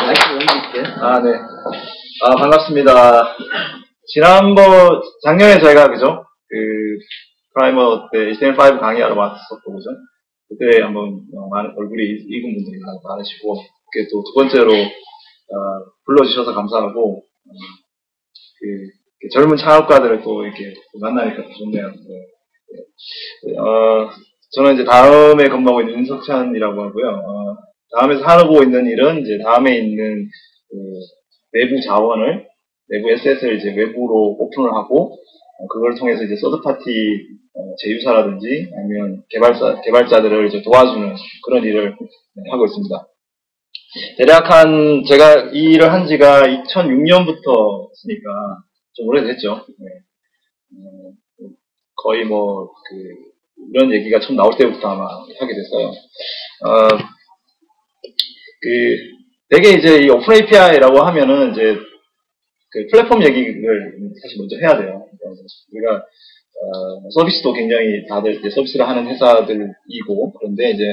아, 네. 아, 반갑습니다. 작년에 저희가, 그죠? 프라이머 때 HTML5 강의하러 왔었고, 그죠? 그때 한번, 얼굴이 익은 분들이 많으시고, 이렇게 또 두 번째로, 불러주셔서 감사하고, 젊은 창업가들을 또 이렇게 만나니까 좋네요. 네. 저는 이제 다음에 근무하고 있는 윤석찬이라고 하고요. 다음에서 하고 있는 일은 이제 다음에 있는 내부 자원을, 내부 SS를 이제 외부로 오픈을 하고, 그걸 통해서 이제 서드파티 제휴사라든지 아니면 개발자들을 이제 도와주는 그런 일을 하고 있습니다. 대략 제가 이 일을 한 지가 2006년부터 했으니까 좀 오래됐죠. 네. 거의 이런 얘기가 처음 나올 때부터 아마 하게 됐어요. 되게 이제 이 오픈 API라고 하면은 이제 플랫폼 얘기를 사실 먼저 해야 돼요. 우리가 서비스도 굉장히 다들 이제 서비스를 하는 회사들이고, 그런데 이제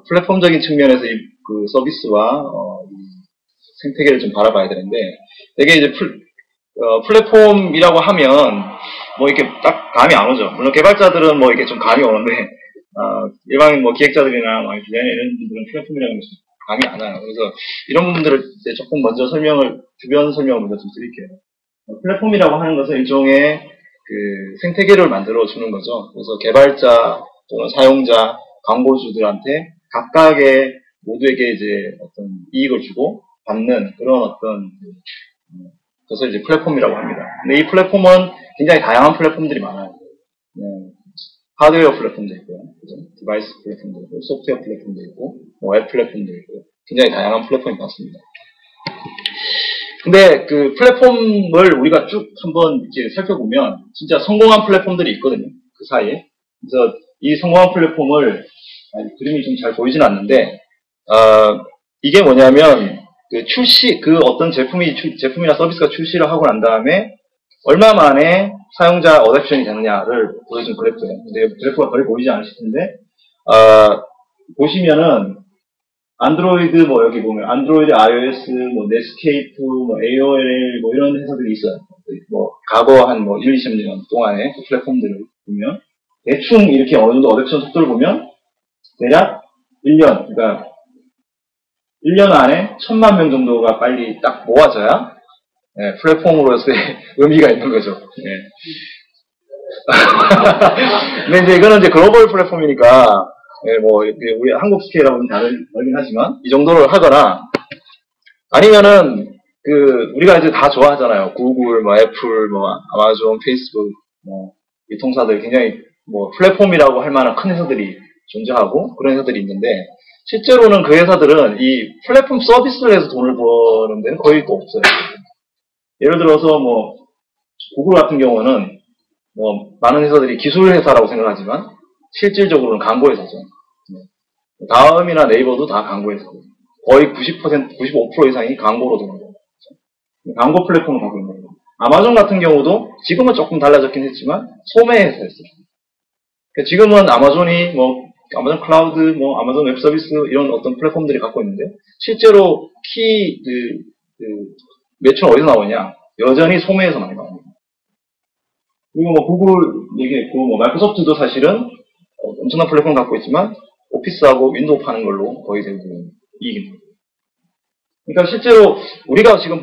플랫폼적인 측면에서 그 서비스와 생태계를 좀 바라봐야 되는데, 되게 이제 플랫폼이라고 하면 이렇게 딱 감이 안 오죠. 물론 개발자들은 이렇게 좀 감이 오는데 일반인 기획자들이나 디자이너 이런 분들은 플랫폼이라는 것이 감이 안 와요. 그래서 이런 부분들을 이제 조금 먼저 주변 설명을 먼저 좀 드릴게요. 플랫폼이라고 하는 것은 일종의 생태계를 만들어 주는 거죠. 그래서 개발자 또는 사용자, 광고주들한테 각각의 모두에게 이제 어떤 이익을 주고 받는 그런 어떤 그것을 이제 플랫폼이라고 합니다. 근데 이 플랫폼은 굉장히 다양한 플랫폼들이 많아요. 하드웨어 플랫폼도 있고요, 디바이스 플랫폼도 있고, 소프트웨어 플랫폼도 있고, 웹 플랫폼도 있고, 굉장히 다양한 플랫폼이 많습니다. 근데 그 플랫폼을 우리가 쭉 한번 이제 살펴보면 진짜 성공한 플랫폼들이 있거든요. 그 사이에. 그래서 이 성공한 플랫폼을 그림이 좀 잘 보이진 않는데 이게 뭐냐면 어떤 제품이나 서비스가 출시를 하고 난 다음에 얼마 만에 사용자 어댑션이 되느냐를 보여준 그래프예요. 근데 그래프가 거의 보이지 않으실 텐데 보시면은 안드로이드 여기 보면 안드로이드, iOS, 넷스케이프, AOL 이런 회사들이 있어요. 과거 한 1, 20년 동안의 그 플랫폼들을 보면 대충 이렇게 어느 정도 어댑션 속도를 보면 대략 1년, 그러니까 1년 안에 1000만 명 정도가 빨리 딱 모아져야 플랫폼으로서의 의미가 있는 거죠. 근데 이제 이거는 이제 글로벌 플랫폼이니까 우리 한국 스케일하고는 다르긴 하지만 이 정도를 하거나 아니면은 우리가 이제 다 좋아하잖아요. 구글, 애플, 아마존, 페이스북, 이 통사들 굉장히 플랫폼이라고 할 만한 큰 회사들이 존재하고 그런 회사들이 있는데 실제로는 그 회사들은 이 플랫폼 서비스를 해서 돈을 버는 데는 거의 또 없어요. 예를 들어서 구글 같은 경우는 많은 회사들이 기술 회사라고 생각하지만 실질적으로는 광고 회사죠. 다음이나 네이버도 다 광고 회사고 거의 90%, 95% 이상이 광고로 되는 거예요. 광고 플랫폼을 갖고 있는 거예요. 아마존 같은 경우도 지금은 조금 달라졌긴 했지만 소매 회사였어요. 지금은 아마존이 아마존 클라우드, 아마존 웹 서비스 이런 어떤 플랫폼들이 갖고 있는데 실제로 매출 어디서 나오냐? 여전히 소매에서 많이 나옵니다. 그리고 구글 얘기했고 마이크로소프트도 사실은 엄청난 플랫폼 갖고 있지만 오피스하고 윈도우 파는 걸로 거의 대부분 이익입니다. 그러니까 실제로 우리가 지금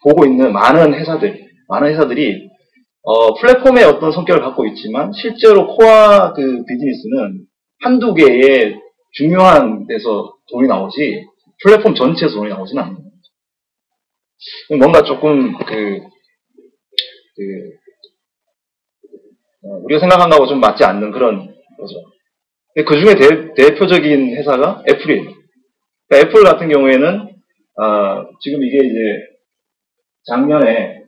보고 있는 많은 회사들이 플랫폼의 어떤 성격을 갖고 있지만 실제로 코어 비즈니스는 한두 개의 중요한 데서 돈이 나오지 플랫폼 전체에서 돈이 나오지는 않는 거예요. 뭔가 조금 우리가 생각한 거하고 좀 맞지 않는 그런 거죠. 그 중에 대표적인 회사가 애플이에요. 그러니까 애플 같은 경우에는 지금 이게 이제 작년에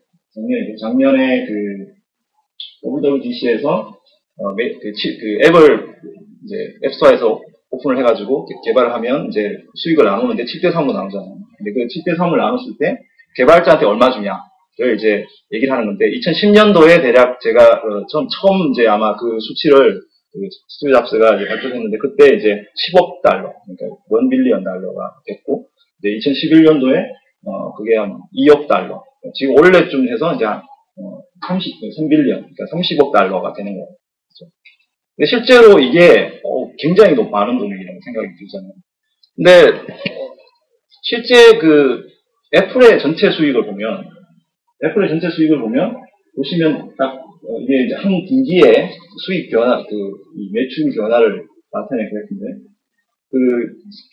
WWDC에서 앱을 이제 앱스토어에서 오픈을 해가지고 개발을 하면 이제 수익을 나누는데 7대3으로 나누잖아요. 근데 그 7대3을 나눴을 때 개발자한테 얼마 주냐를 이제 얘기를 하는 건데 2010년도에 대략 제가 처음 이제 아마 그 수치를 스티브 잡스가 이제 발표했는데 그때 이제 10억 달러, 그러니까 $1 빌리언가 됐고 2011년도에 그게 한 2억 달러. 지금 원래쯤 해서 이제 한 3빌리언, 그러니까 30억 달러가 되는 거예요. 근데 실제로 이게 굉장히 많은 돈이라고 생각이 들잖아요. 근데 실제 그 애플의 전체 수익을 보면 보시면 딱 이게 이제 한 분기의 수익 변화, 이 매출 변화를 나타내는 그래프인데, 그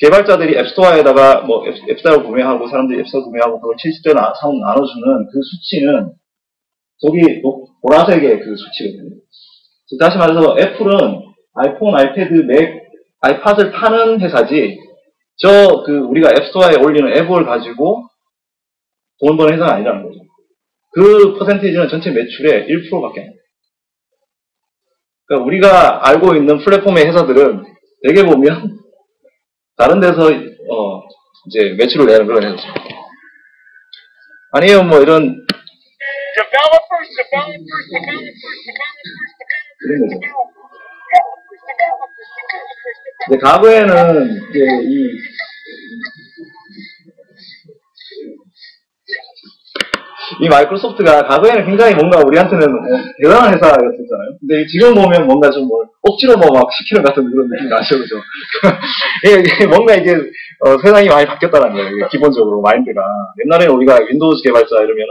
개발자들이 앱스토어에다가 뭐 앱스토어 구매하고 사람들이 앱스토어 구매하고 그걸 70대 나눠주는 그 수치는 저기 보라색의 그 수치거든요. 다시 말해서 애플은 아이폰, 아이패드, 맥, 아이팟을 파는 회사지, 우리가 앱스토어에 올리는 앱을 가지고 돈 버는 회사가 아니라는 거죠. 그 퍼센테이지는 전체 매출의 1%밖에 안 돼요. 그러니까 우리가 알고 있는 플랫폼의 회사들은 대개 보면 다른 데서 이제 매출을 내는 그런 회사죠. 아니면 뭐 이런 그런 거죠. 근데 과거에는 이제 이 마이크로소프트가 과거에는 굉장히 뭔가 우리한테는 대단한 회사였었잖아요. 근데 지금 보면 뭔가 좀 억지로 막 시키는 같은 그런 느낌이 나죠, 그죠? 뭔가 이게 세상이 많이 바뀌었다는 거예요. 기본적으로 마인드가. 옛날에는 우리가 윈도우즈 개발자 이러면은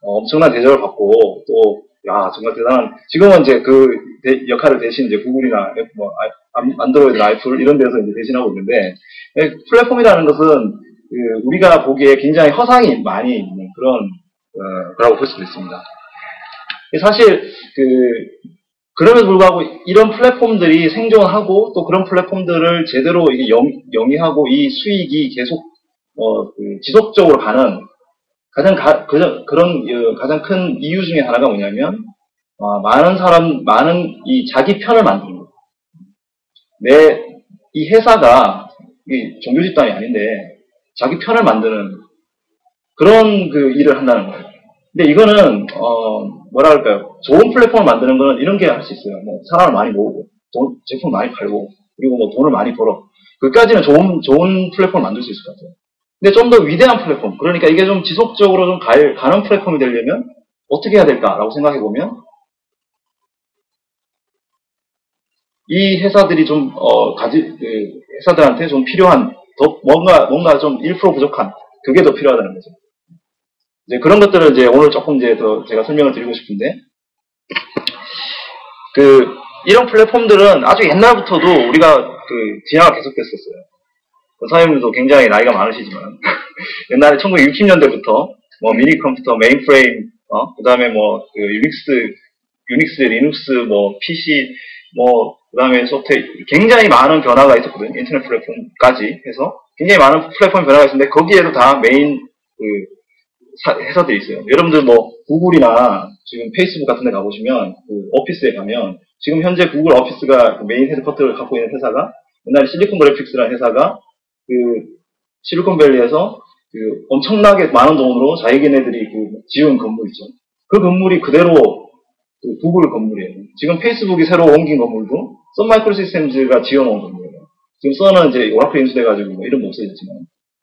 엄청난 대접을 받고 또 정말 대단한. 지금은 이제 그 역할을 대신 이제 구글이나 안드로이드나 애플 이런 데서 이제 대신하고 있는데, 플랫폼이라는 것은 우리가 보기에 굉장히 허상이 많이 있는 그런 거라고 볼 수도 있습니다. 사실 그럼에도 불구하고 이런 플랫폼들이 생존하고 또 그런 플랫폼들을 제대로 이게 영위하고 이 수익이 계속 지속적으로 가는 가장 큰 이유 중에 하나가 뭐냐면 많은 이 자기 편을 만드는 거예요. 이 회사가 종교 집단이 아닌데 자기 편을 만드는 그런 일을 한다는 거예요. 근데 이거는 뭐랄까요, 좋은 플랫폼을 만드는 거는 이런 게 할 수 있어요. 뭐 사람을 많이 모으고 제품 많이 팔고 그리고 뭐 돈을 많이 벌어. 그까지는 좋은 플랫폼을 만들 수 있을 것 같아요. 근데 좀 더 위대한 플랫폼, 그러니까 이게 좀 지속적으로 좀 가는 플랫폼이 되려면 어떻게 해야 될까라고 생각해 보면 이 회사들이 좀 회사들한테 좀 필요한 뭔가 좀 1% 부족한 그게 더 필요하다는 거죠. 이제 그런 것들을 이제 오늘 조금 이제 더 제가 설명을 드리고 싶은데, 이런 플랫폼들은 아주 옛날부터도 우리가 진화가 계속됐었어요. 선생님들도 굉장히 나이가 많으시지만 옛날에 1960년대부터 뭐 미니 컴퓨터, 메인프레임, 그다음에 뭐 유닉스, 리눅스, 뭐 PC, 뭐 그다음에 소프트웨어 굉장히 많은 변화가 있었거든요. 인터넷 플랫폼까지 해서 굉장히 많은 플랫폼 변화가 있었는데 거기에도 다 메인 회사들이 있어요. 여러분들 뭐 구글이나 지금 페이스북 같은 데 가보시면 오피스에 가면 지금 현재 구글 오피스가 메인 헤드쿼터를 갖고 있는 회사가 옛날에 실리콘 그래픽스라는 회사가 실리콘밸리에서 엄청나게 많은 돈으로 자기네들이 지은 건물 있죠. 그 건물이 그대로 구글 건물이에요. 지금 페이스북이 새로 옮긴 건물도 선 마이크로 시스템즈가 지어놓은 건물이에요. 지금 선은 이제 오라클 인수돼가지고 뭐 이름 못 써졌지만,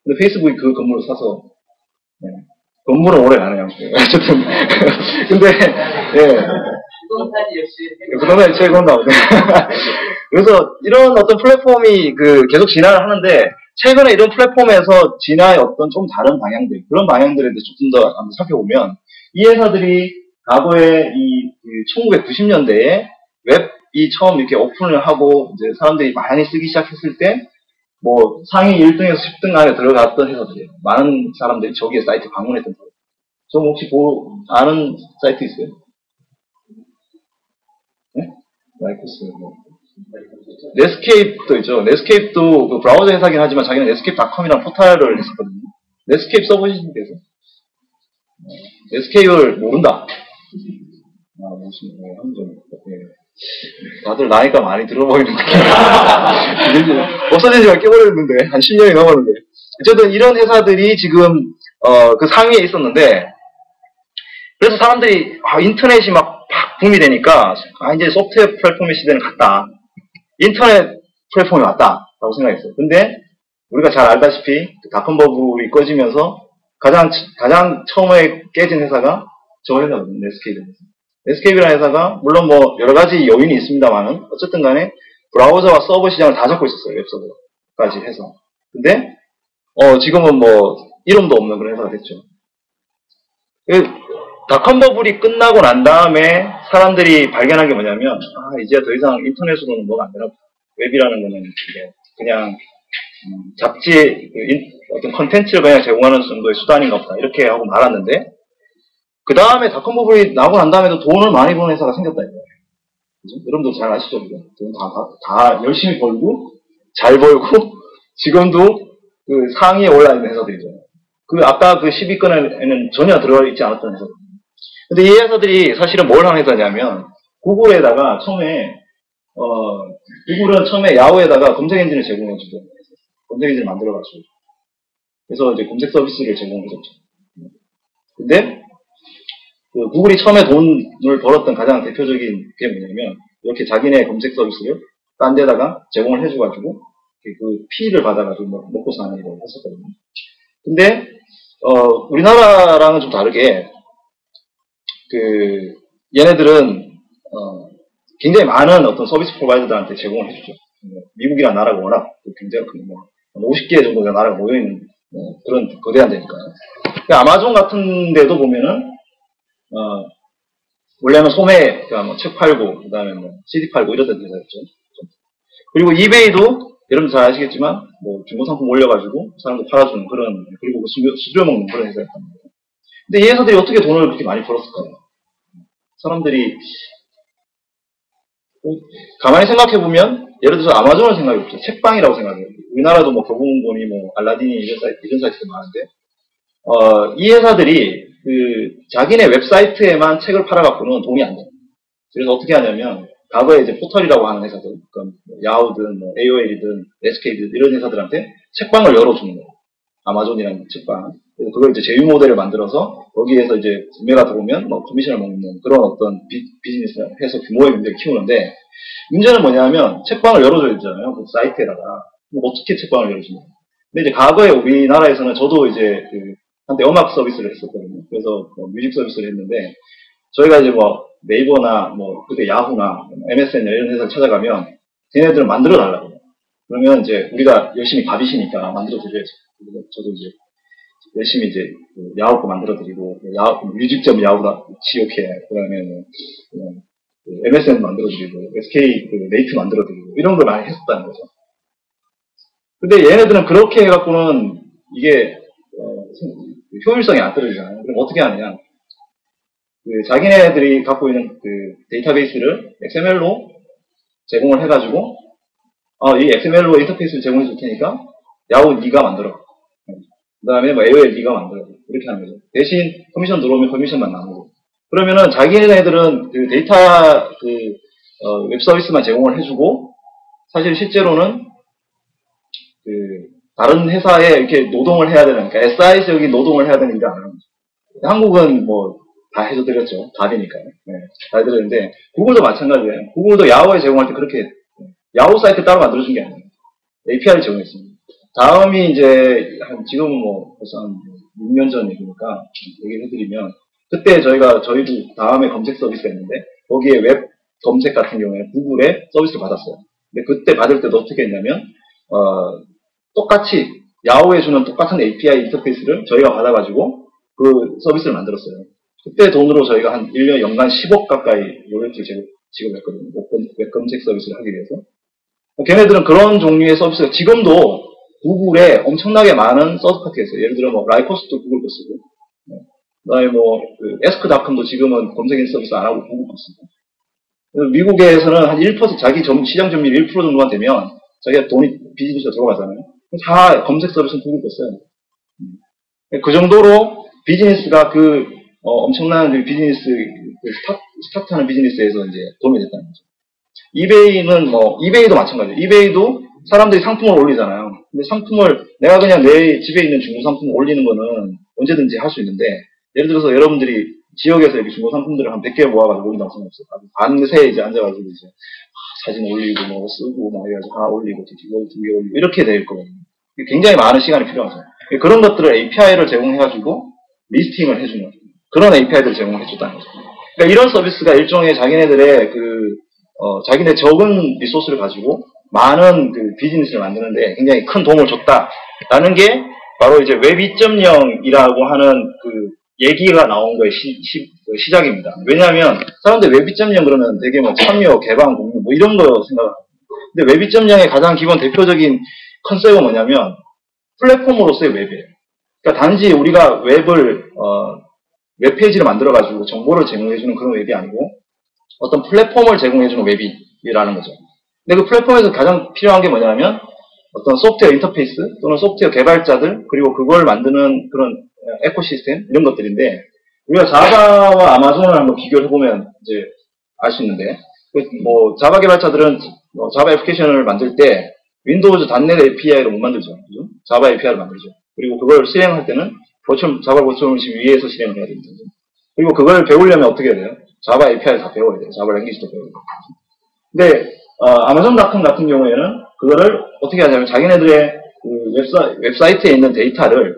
근데 페이스북이 그 건물을 사서 건물은 오래 가네요. 어쨌든 근데 부동산이 최고인 가보네. 그래서 이런 어떤 플랫폼이 계속 진화를 하는데 최근에 이런 플랫폼에서 진화의 어떤 좀 다른 방향들, 그런 방향들에 대해서 조금 더 한번 살펴보면 이 회사들이 과거에 1990년대에 웹이 처음 이렇게 오픈을 하고 이제 사람들이 많이 쓰기 시작했을 때 뭐 상위 1등에서 10등 안에 들어갔던 회사들이에요. 많은 사람들이 저기에 사이트 방문했던 거예요. 좀 혹시 아는 사이트 있어요? 네? 마이크로스 넷스케이프도 있죠. 넷스케이프도 브라우저 회사긴 하지만 자기는 넷스케이프.com이라는 포털을 했었거든요. 넷스케이프 써보신 데서? 넷스케이프를 모른다. 다들 나이가 많이 들어 보이는 느낌. 없어진 지가 꽤 오래됐는데, 한 10년이 넘었는데. 어쨌든 이런 회사들이 지금, 그 상위에 있었는데, 그래서 사람들이, 인터넷이 막 붐이 되니까, 이제 소프트웨어 플랫폼의 시대는 갔다. 인터넷 플랫폼이 왔다. 라고 생각했어요. 근데, 우리가 잘 알다시피 닷컴 버블이 꺼지면서 가장 처음에 깨진 회사가 저 회사거든요. 넷스케이프라는 회사가 물론 뭐 여러 가지 요인이 있습니다만은 어쨌든 간에 브라우저와 서버 시장을 다 잡고 있었어요. 웹서버까지 해서. 근데 지금은 뭐 이름도 없는 그런 회사가 됐죠. 닷컴 버블이 끝나고 난 다음에 사람들이 발견한 게 뭐냐면 이제 더 이상 인터넷으로는 뭐가 안 되나 보다. 웹이라는 거는 그냥 잡지 어떤 컨텐츠를 그냥 제공하는 정도의 수단인가 보다 이렇게 하고 말았는데 그 다음에 닷컴 버블이 나고 난 다음에도 돈을 많이 버는 회사가 생겼다 이거예요. 그죠? 여러분도 잘 아시죠? 돈 다 열심히 벌고 잘 벌고 지금도 그 상위에 올라 있는 회사들이죠. 아까 그 10위권에는 전혀 들어가 있지 않았던 회사들. 근데 이 회사들이 사실은 뭘 하는 회사냐면 구글에다가 구글은 처음에 야후에다가 검색 엔진을 제공해주죠. 검색 엔진을 만들어가지고. 그래서 이제 검색 서비스를 제공해줬죠. 근데 구글이 처음에 돈을 벌었던 가장 대표적인 게 뭐냐면 이렇게 자기네 검색 서비스를 딴 데다가 제공을 해줘가지고 그 피를 받아가지고 먹고 사는 일을 했었거든요. 근데 우리나라랑은 좀 다르게 얘네들은 굉장히 많은 어떤 서비스 프로바이더들한테 제공을 해주죠. 미국이라는 나라가 워낙 굉장히 큰 50개 정도의 나라가 모여있는 그런 거대한 데니까요. 아마존 같은 데도 보면은 원래는 소매, 그러니까 책 팔고, 그 다음에 CD 팔고 이러던 회사였죠. 그리고 이베이도 여러분 잘 아시겠지만 중고 상품 올려가지고 사람들 팔아주는 그런, 그리고 수수료 먹는 그런 회사였단 말이에요. 근데 이 회사들이 어떻게 돈을 그렇게 많이 벌었을까요? 사람들이 가만히 생각해보면 예를 들어서 아마존을 생각해보죠. 책방이라고 생각해요. 우리나라도 교보문고니 알라딘이 이런 사이트가 많은데 이 회사들이 자기네 웹사이트에만 책을 팔아갖고는 돈이 안 돼요. 그래서 어떻게 하냐면 과거에 이제 포털이라고 하는 회사들, 그러니까 야후든 AOL이든 SK든 이런 회사들한테 책방을 열어주는 거예요. 아마존이라는 책방. 그래서 그걸 이제 제휴 모델을 만들어서 거기에서 이제 구매가 들어오면 커미션을 먹는 그런 어떤 비즈니스를 해서 규모의 경제를 키우는데 문제는 뭐냐면 책방을 열어줘야 되잖아요. 그 사이트에다가. 어떻게 책방을 열어주냐. 근데 이제 과거에 우리나라에서는 저도 이제 한때 음악 서비스를 했었거든요. 그래서 뮤직 서비스를 했는데 저희가 이제 네이버나 그때 야후나 MSN 이런 회사를 찾아가면 걔네들은 만들어 달라고. 그러면 이제 우리가 열심히 밥이시니까 만들어 드려야죠. 그래서 저도 이제 열심히 이제 야후 거 만들어 드리고 뮤직점 야후다 지오케 그다음에 MSN 만들어 드리고 SK 네이트 만들어 드리고 이런 걸 많이 했었다는 거죠. 근데 얘네들은 그렇게 해갖고는 이게 효율성이 안 떨어지잖아요. 그럼 어떻게 하느냐? 자기네들이 갖고 있는 데이터베이스를 XML로 제공을 해가지고 이 XML로 인터페이스를 제공해 줄 테니까 야후 네가 만들어. 그 다음에 AOL 네가 만들어. 이렇게 하는 거죠. 대신 커미션 들어오면 커미션만 나누고. 그러면은 자기네들은 데이터 웹 서비스만 제공을 해주고 사실 실제로는 다른 회사에 이렇게 노동을 해야 되는, 그러니까 SI적인 노동을 해야 되는 일을 안 하는 거죠. 한국은 다 해줘드렸죠. 다 되니까요. 네, 다 해드렸는데, 구글도 마찬가지예요. 구글도 야후에 제공할 때 그렇게, 야후 사이트 따로 만들어준 게 아니에요. API를 제공했습니다. 다음이 이제, 지금은 벌써 한 6년 전 얘기니까, 얘기를 해드리면, 그때 저희도 다음에 검색 서비스가 있는데, 거기에 웹 검색 같은 경우에 구글에 서비스를 받았어요. 근데 그때 받을 때도 어떻게 했냐면, 똑같이 야후에 주는 똑같은 API 인터페이스를 저희가 받아가지고 그 서비스를 만들었어요. 그때 돈으로 저희가 한 1년 연간 10억 가까이 로열티를 지급했거든요. 웹 검색 서비스를 하기 위해서. 걔네들은 그런 종류의 서비스가 지금도 구글에 엄청나게 많은 서드파티가 있어요. 예를 들어 라이코스도 구글 거 쓰고, 그다음에 에스크닷컴도 지금은 검색 엔진 서비스 안 하고 구글 거 쓰고. 미국에서는 한 1% 자기 시장 점유율 1% 정도만 되면 자기가 돈이 비즈니스가 들어가잖아요. 다 검색 서비스는 구글 거 써요. 그 정도로 비즈니스가 엄청난 비즈니스, 스타트하는 비즈니스에서 이제 도움이 됐다는 거죠. 이베이는 이베이도 마찬가지예요. 이베이도 사람들이 상품을 올리잖아요. 근데 내가 그냥 내 집에 있는 중고 상품을 올리는 거는 언제든지 할 수 있는데, 예를 들어서 여러분들이 지역에서 이렇게 중고 상품들을 한 100개 모아가지고 올린다고 생각해보세요. 밤새 이제 앉아가지고 이제 사진 올리고 쓰고 이래가지고 하나 올리고 뒤에 올리고 이렇게 될 거거든요. 굉장히 많은 시간이 필요하죠. 그런 것들을 API를 제공해가지고 리스팅을 해주는 그런 API들을 제공해줬다는 거죠. 그러니까 이런 서비스가 일종의 자기네들의 자기네 적은 리소스를 가지고 많은 그 비즈니스를 만드는데 굉장히 큰 도움을 줬다라는 게 바로 이제 웹 2.0이라고 하는 그 얘기가 나온 거의 시작입니다. 왜냐하면 사람들 웹 2.0 그러면 되게 뭐 참여, 개방, 공유 뭐 이런 거 생각합니다. 근데 웹 2.0의 가장 기본 대표적인 컨셉은 뭐냐면 플랫폼으로서의 웹이에요. 그러니까 단지 우리가 웹페이지를 만들어가지고 정보를 제공해주는 그런 웹이 아니고 어떤 플랫폼을 제공해주는 웹이라는 거죠. 근데 그 플랫폼에서 가장 필요한 게 뭐냐면 어떤 소프트웨어 인터페이스 또는 소프트웨어 개발자들 그리고 그걸 만드는 그런 에코시스템 이런 것들인데 우리가 자바와 아마존을 한번 비교를 해보면 이제 알 수 있는데 뭐 자바 개발자들은 자바 애플리케이션을 만들 때 윈도우즈 .NET API로 못 만들죠. 그죠? 자바 API를 만들죠. 그리고 그걸 실행할 때는 자바 버추얼 머신 위에서 실행을 해야 됩니다. 그리고 그걸 배우려면 어떻게 해야 돼요? 자바 API를 다 배워야 돼요. 자바 랭귀지도 배워야 돼요. 근데 아마존닷컴 같은 경우에는 그거를 어떻게 하냐면 자기네들의 그 웹사이트에 있는 데이터를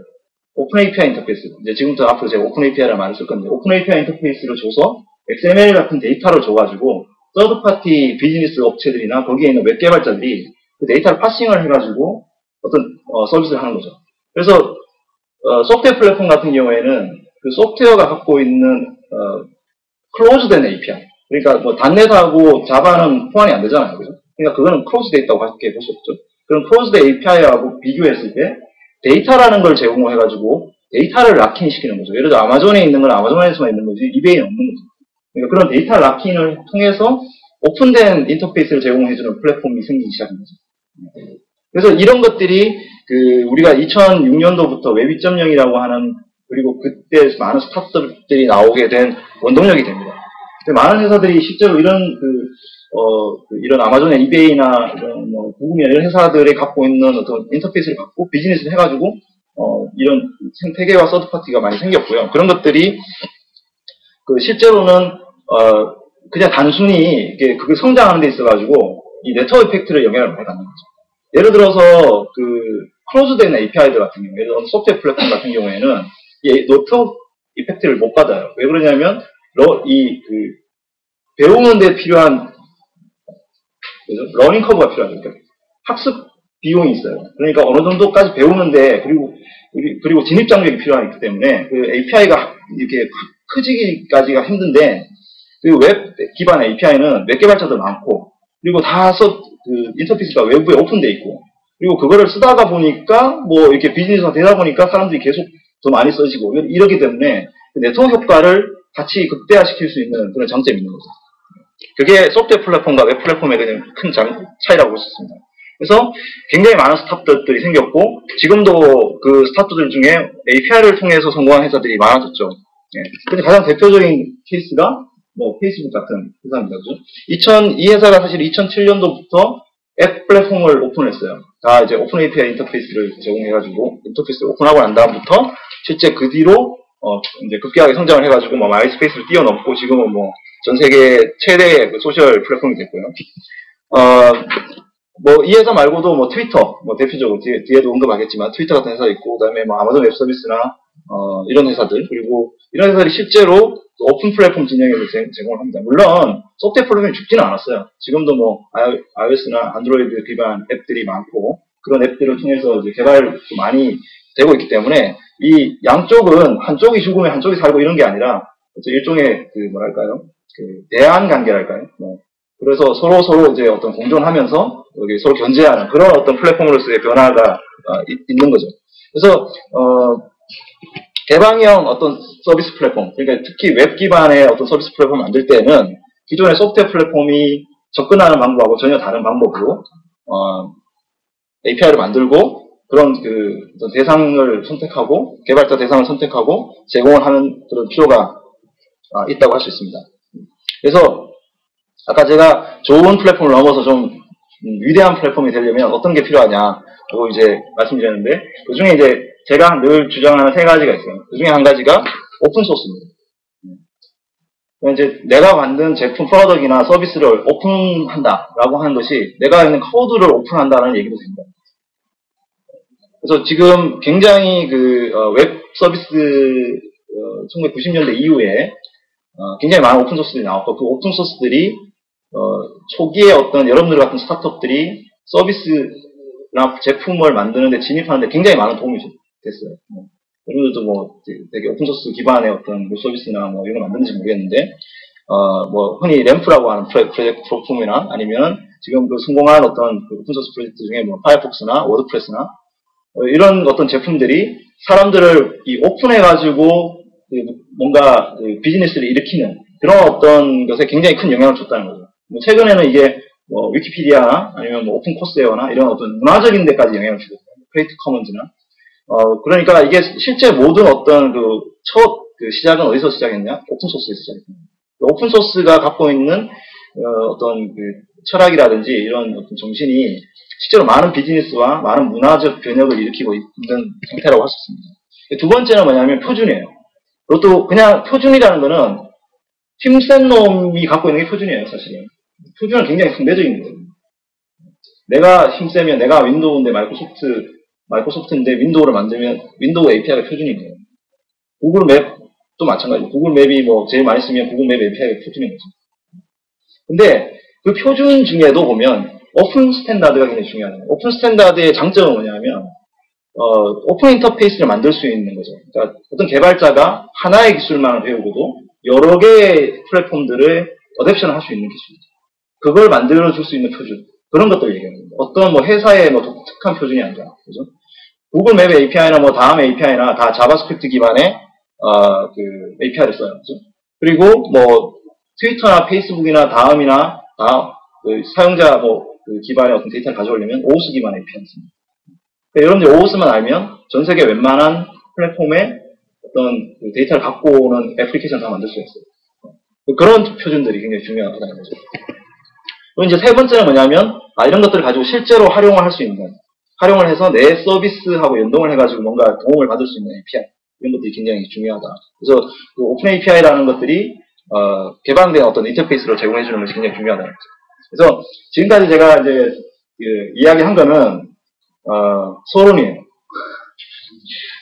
오픈 API 인터페이스, 이제 지금부터 앞으로 제가 오픈 API라는 말을 쓸 건데 오픈 API 인터페이스를 줘서 XML 같은 데이터를 줘가지고 서드파티 비즈니스 업체들이나 거기에 있는 웹 개발자들이 그 데이터를 파싱을 해가지고 어떤 서비스를 하는 거죠. 그래서 소프트웨어 플랫폼 같은 경우에는 그 소프트웨어가 갖고 있는 클로즈된 API, 그러니까 뭐 .NET하고 자바는 호환이 안 되잖아요, 그죠? 그러니까 그거는 클로즈돼 있다고 밖에 볼 수 없죠. 그럼 클로즈드 API하고 비교했을 때 데이터라는 걸 제공해가지고 데이터를 락인 시키는 거죠. 예를 들어 아마존에 있는 건 아마존에서만 있는 거지 이베이에 없는 거죠. 그러니까 그런 데이터 락인을 통해서 오픈된 인터페이스를 제공해주는 플랫폼이 생기기 시작한 거죠. 그래서 이런 것들이 우리가 2006년도부터 웹 2.0이라고 하는 그리고 그때 많은 스타트업들이 나오게 된 원동력이 됩니다. 많은 회사들이 실제로 이런 아마존의 이베이나 이런 구글이나 이런 회사들이 갖고 있는 어떤 인터페이스를 갖고 비즈니스를 해가지고 이런 생태계와 서드파티가 많이 생겼고요. 그런 것들이 실제로는 그냥 단순히 그게 성장하는 데 있어가지고 이 네트워크 이펙트를 영향을 많이 받는 거죠. 예를 들어서 클로즈된 API들 같은 경우, 예를 들어 소프트웨어 플랫폼 같은 경우에는 이 네트워크 이펙트를 못 받아요. 왜 그러냐면 배우는 데 필요한 러닝 커브가 필요하죠. 그러니까 학습 비용이 있어요. 그러니까 어느 정도까지 배우는데 그리고 진입 장벽이 필요하기 때문에 그 API가 이렇게 커지기까지가 힘든데 그 웹 기반 API는 웹 개발자도 많고 그리고 인터페이스가 외부에 오픈돼 있고 그리고 그거를 쓰다가 보니까 뭐 이렇게 비즈니스가 되다 보니까 사람들이 계속 더 많이 써지고 이러기 때문에 그 네트워크 효과를 같이 극대화시킬 수 있는 그런 장점이 있는 거죠. 그게 소프트웨어 플랫폼과 웹 플랫폼의 큰 차이라고 볼 수 있습니다. 그래서 굉장히 많은 스타트업들이 생겼고 지금도 그 스타트업들 중에 API를 통해서 성공한 회사들이 많아졌죠. 근데 가장 대표적인 케이스가 뭐 페이스북 같은 회사입니다. 그죠? 이 회사가 사실 2007년도부터 앱 플랫폼을 오픈했어요. 다 이제 오픈 API 인터페이스를 제공해가지고 인터페이스를 오픈하고 난 다음부터 실제 그 뒤로 이제 급격하게 성장을 해가지고 뭐 마이스페이스를 뛰어넘고 지금은 뭐 전 세계 최대의 소셜 플랫폼이 됐고요. 뭐 이 회사 말고도 뭐 트위터, 뭐 대표적으로 뒤에도 언급하겠지만 트위터 같은 회사 있고 그다음에 뭐 아마존 웹 서비스나 이런 회사들 그리고 이런 회사들이 실제로 오픈 플랫폼 진영에서 제공을 합니다. 물론 소프트웨어 플랫폼이 죽지는 않았어요. 지금도 뭐 iOS나 안드로이드 기반 앱들이 많고 그런 앱들을 통해서 이제 개발도 많이 되고 있기 때문에 이 양쪽은 한쪽이 죽으면 한쪽이 살고 이런 게 아니라 일종의 뭐랄까요? 대안 관계랄까요? 그래서 서로 이제 어떤 공존하면서 여기 서로 견제하는 그런 어떤 플랫폼으로서의 변화가 있는 거죠. 그래서 개방형 어떤 서비스 플랫폼, 그러니까 특히 웹 기반의 어떤 서비스 플랫폼 만들 때는 기존의 소프트웨어 플랫폼이 접근하는 방법하고 전혀 다른 방법으로 API를 만들고 그런 어떤 대상을 선택하고 개발자 대상을 선택하고 제공을 하는 그런 필요가 있다고 할 수 있습니다. 그래서 아까 제가 좋은 플랫폼을 넘어서 좀 위대한 플랫폼이 되려면 어떤 게 필요하냐고 이제 말씀드렸는데 그 중에 이제 제가 늘 주장하는 세 가지가 있어요. 그 중에 한 가지가 오픈소스입니다. 이제 내가 만든 제품, 프로덕트나 서비스를 오픈한다라고 하는 것이 내가 있는 코드를 오픈한다는 얘기도 됩니다. 그래서 지금 굉장히 웹 서비스 1990년대 이후에 굉장히 많은 오픈 소스들이 나왔고 그 오픈 소스들이 초기에 어떤 여러분들 같은 스타트업들이 서비스나 제품을 만드는데 진입하는데 굉장히 많은 도움이 됐어요. 여러분들도 뭐 되게 오픈 소스 기반의 어떤 서비스나 뭐 이런 거 만드는지 모르겠는데 뭐 흔히 램프라고 하는 프로젝트 플랫폼이나 아니면 지금 그 성공한 어떤 그 오픈 소스 프로젝트 중에 뭐 파이어폭스나 워드프레스나 이런 어떤 제품들이 사람들을 이 오픈해가지고 뭔가 비즈니스를 일으키는 그런 어떤 것에 굉장히 큰 영향을 줬다는 거죠. 뭐 최근에는 이게 뭐 위키피디아나 아니면 뭐 오픈 코스웨어나 이런 어떤 문화적인 데까지 영향을 주고 크리에이티브 커먼즈나 그러니까 이게 실제 모든 어떤 첫 시작은 어디서 시작했냐? 오픈 소스에서 시작했습니다. 오픈 소스가 갖고 있는 어떤 철학이라든지 이런 어떤 정신이 실제로 많은 비즈니스와 많은 문화적 변혁을 일으키고 있는 상태라고 할 수 있습니다. 두 번째는 뭐냐면 표준이에요. 그것도 그냥 표준이라는 거는 힘센 놈이 갖고 있는 게 표준이에요, 사실은. 표준은 굉장히 상대적인 거거든요. 내가 힘세면 내가 윈도우인데 마이크로소프트인데 윈도우를 만들면 윈도우 API가 표준인 거예요. 구글 맵도 마찬가지고 구글 맵이 뭐 제일 많이 쓰면 구글 맵 API가 표준인 거죠. 근데 그 표준 중에도 보면 오픈 스탠다드가 굉장히 중요하잖아요. 오픈 스탠다드의 장점은 뭐냐면 오픈 인터페이스를 만들 수 있는 거죠. 그러니까 어떤 개발자가 하나의 기술만을 배우고도 여러 개의 플랫폼들을 어댑션을 할 수 있는 기술이죠. 그걸 만들어줄 수 있는 표준. 그런 것들 얘기하는 겁니다. 어떤 뭐 회사의 뭐 독특한 표준이 아니라, 그죠? 구글 맵 API나 뭐 다음 API나 다 자바스크립트 기반의 API를 써요. 그죠? 그리고 뭐 트위터나 페이스북이나 다음이나 사용자 기반의 어떤 데이터를 가져오려면 오오스 기반의 API를 씁니다. 그러니까 여러분들이 오오스만 알면 전 세계 웬만한 플랫폼에 어떤 데이터를 갖고 오는 애플리케이션 다 만들 수 있어요. 그런 표준들이 굉장히 중요하다는 거죠. 그리고 이제 세 번째는 뭐냐면 이런 것들을 가지고 실제로 활용을 할 수 있는, 활용을 해서 내 서비스하고 연동을 해가지고 뭔가 도움을 받을 수 있는 API, 이런 것들이 굉장히 중요하다. 그래서 그 오픈 API라는 것들이 개방된 어떤 인터페이스로 제공해주는 것이 굉장히 중요하다는 거죠. 그래서 지금까지 제가 이제 이야기한 거는 서론이에요.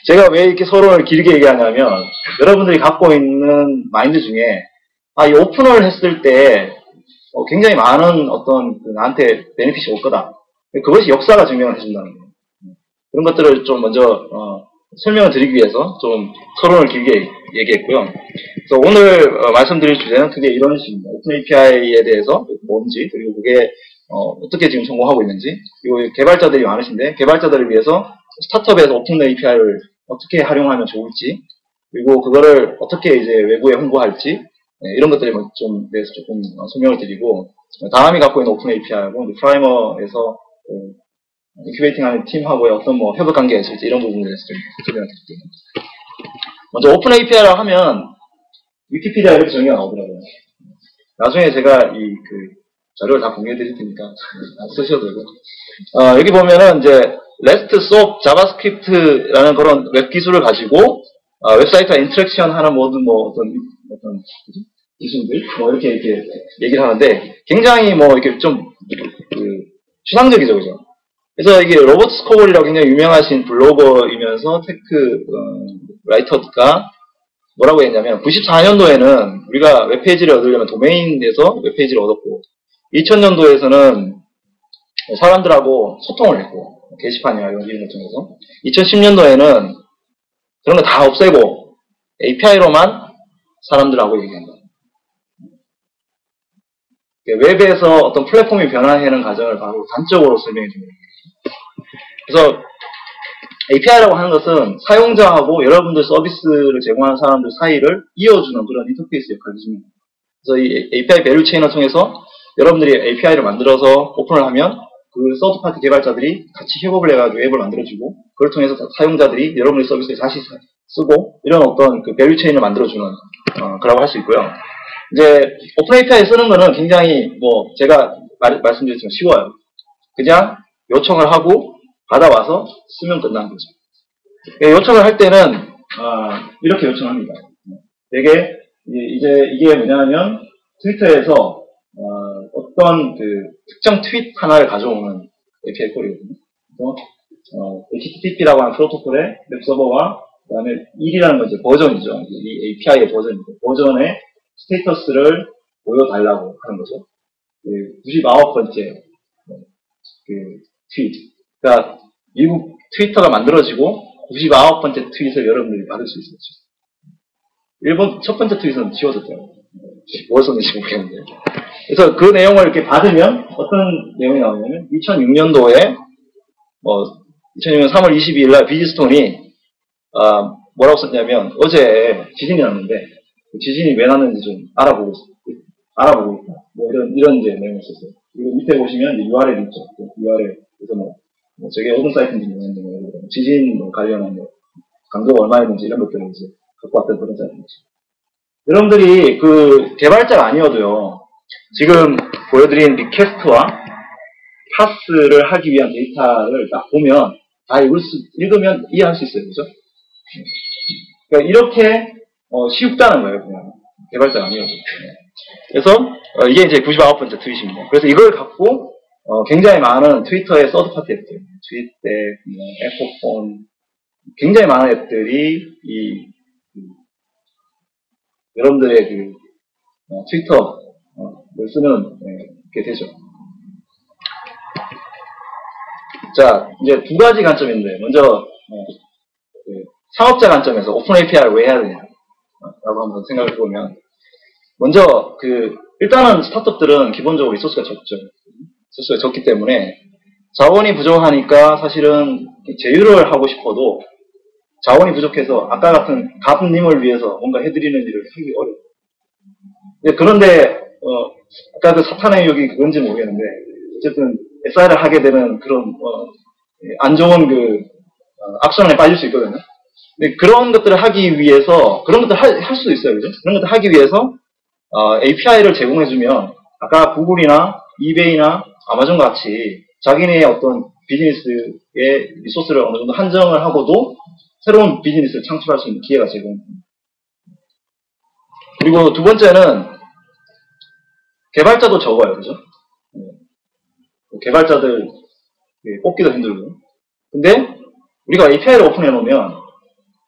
제가 왜 이렇게 서론을 길게 얘기하냐면 여러분들이 갖고 있는 마인드 중에 이 오픈을 했을 때 굉장히 많은 어떤 나한테 베네핏이 올 거다. 그것이 역사가 증명을 해준다는 거예요. 그런 것들을 좀 먼저 설명을 드리기 위해서 좀 서론을 길게 얘기했고요. 그래서 오늘 말씀드릴 주제는 크게 이런 식입니다. 오픈 API에 대해서 뭔지, 그리고 그게 어떻게 지금 성공하고 있는지, 그리고 개발자들이 많으신데 개발자들을 위해서 스타트업에서 오픈 API를 어떻게 활용하면 좋을지, 그리고 그거를 어떻게 이제 외부에 홍보할지, 이런 것들에 좀 대해서 조금 설명을 드리고, 다음이 갖고 있는 오픈 API하고 프라이머에서 인큐베이팅하는 팀하고의 어떤 뭐 협업 관계가 있을지 이런 부분에 대해서 좀 설명을 드릴게요. 먼저 오픈 API라고 하면 위키피디아 이렇게 정의가 나오더라고요. 나중에 제가 자료를 다 공유해 드릴 테니까 쓰셔도 되고, 여기 보면은 이제 REST, SOAP, 자바스크립트라는 그런 웹 기술을 가지고 웹사이트와 인터랙션 하는 모든 어떤 기술들 이렇게 얘기를 하는데 굉장히 이렇게 좀 추상적이죠, 그죠? 그래서 이게 로버트 스코볼이라고 굉장히 유명하신 블로거이면서 테크 라이터가 뭐라고 했냐면 94년도에는 우리가 웹페이지를 얻으려면 도메인에서 웹페이지를 얻었고 2000년도에서는 사람들하고 소통을 했고 게시판이나 이런 걸 통해서 2010년도에는 그런 거 다 없애고 API로만 사람들하고 얘기한다. 웹에서 어떤 플랫폼이 변화하는 과정을 바로 단적으로 설명해 줍니다. 그래서 API라고 하는 것은 사용자하고 여러분들 서비스를 제공하는 사람들 사이를 이어주는 그런 인터페이스 역할을 해줍니다. 그래서 이 API 밸류 체인을 통해서 여러분들이 API를 만들어서 오픈을 하면 그 서드파티 개발자들이 같이 협업을 해가지고 앱을 만들어주고 그걸 통해서 사용자들이 여러분의 서비스를 다시 쓰고 이런 어떤 밸류 체인을 만들어주는 거라고 할 수 있고요. 이제 오픈 API 쓰는 거는 굉장히 제가 말씀드렸지만 쉬워요. 그냥 요청을 하고 받아와서 쓰면 끝나는 거죠. 요청을 할 때는 이렇게 요청합니다. 되게 이게 뭐냐면 트위터에서 어떤 특정 트윗 하나를 가져오는 API 콜이거든요. 그래서 HTTP라고 하는 프로토콜의 웹서버와 그 다음에 1이라는 건 이제 버전이죠. 이 API의 버전이고, 버전의 스테이터스를 보여달라고 하는 거죠. 99번째 트윗. 그러니까 미국 트위터가 만들어지고 99번째 트윗을 여러분들이 받을 수 있었죠. 일본 첫 번째 트윗은 지워졌대요. 뭘 썼는지 모르겠는데. 그래서 그 내용을 이렇게 받으면 어떤 내용이 나오냐면 2006년도에 2006년 3월 22일 날 비지스톤이 뭐라고 썼냐면 어제 지진이 났는데 그 지진이 왜 났는지 좀 알아보고 있다. 뭐 이런 이제 내용을 썼어요. 그리고 밑에 보시면 이제 URL 있죠. URL 그래서 저게 어떤 사이트인지 모르겠는데 지진 관련한 강도가 얼마였는지 이런 것들을 이제 갖고 왔던 그런 사이트입니다. 여러분들이 그 개발자가 아니어도요, 지금 보여드린 리퀘스트와 파스를 하기 위한 데이터를 딱 보면 다 읽으면 이해할 수 있어요. 그죠? 그러니까 이렇게 쉽다는 거예요. 그냥 개발자가 아니어도. 그래서 이게 이제 99번째 트윗입니다. 그래서 이걸 갖고 굉장히 많은 트위터의 서드파티 앱들, 트윗앱, 에코폰, 굉장히 많은 앱들이 여러분들의 그 트위터를 쓰는 게 되죠. 자, 이제 두 가지 관점인데 먼저 상업자 관점에서 오픈 API를 왜 해야 되냐라고 한번 생각을 해보면 먼저 일단은 스타트업들은 기본적으로 리소스가 적죠. 리소스가 적기 때문에 자원이 부족하니까 사실은 제휴를 하고 싶어도 자원이 부족해서 아까 같은 가부님을 위해서 뭔가 해드리는 일을 하기 어려워요. 그런데 아까 그 사탄의 욕이 그건지 모르겠는데 어쨌든 SI를 하게 되는 그런 안 좋은 악순환에 빠질 수 있거든요. 근데 그런 것들을 하기 위해서 그런 것들 할 수도 있어요, 그죠? 그런 것들 하기 위해서 API를 제공해주면 아까 구글이나 이베이나 아마존 같이 자기네의 어떤 비즈니스의 리소스를 어느 정도 한정을 하고도 새로운 비즈니스를 창출할 수 있는 기회가 제공됩니다. 그리고 두 번째는 개발자도 적어요, 그죠? 개발자들 뽑기도 힘들고. 근데 우리가 API를 오픈해 놓으면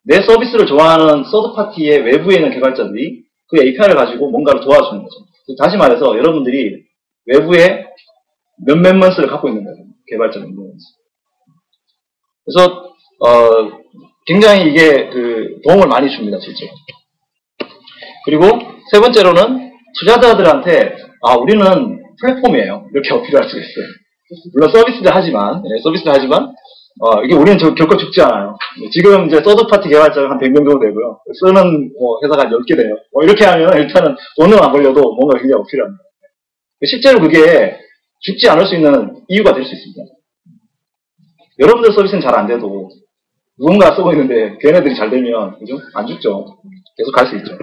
내 서비스를 좋아하는 서드파티의 외부에 있는 개발자들이 그 API를 가지고 뭔가를 도와주는 거죠. 다시 말해서 여러분들이 외부에 몇몇 먼스를 갖고 있는 거예요. 개발자 몇몇 먼스. 그래서 굉장히 이게 도움을 많이 줍니다, 실제로. 그리고 세 번째로는 투자자들한테 우리는 플랫폼이에요. 이렇게 어필할 수가 있어요. 물론 서비스를 하지만 이게 우리는 결코 죽지 않아요. 지금 이제 서드파티 개발자가 한 100명 정도 되고요. 쓰는 회사가 한 10개 돼요. 이렇게 하면 일단은 돈은 안 벌려도 뭔가 굉장히 어필합니다. 실제로 그게 죽지 않을 수 있는 이유가 될 수 있습니다. 여러분들 서비스는 잘 안 돼도 누군가 쓰고 있는데 걔네들이 잘 되면 그죠? 안 죽죠. 계속 갈 수 있죠.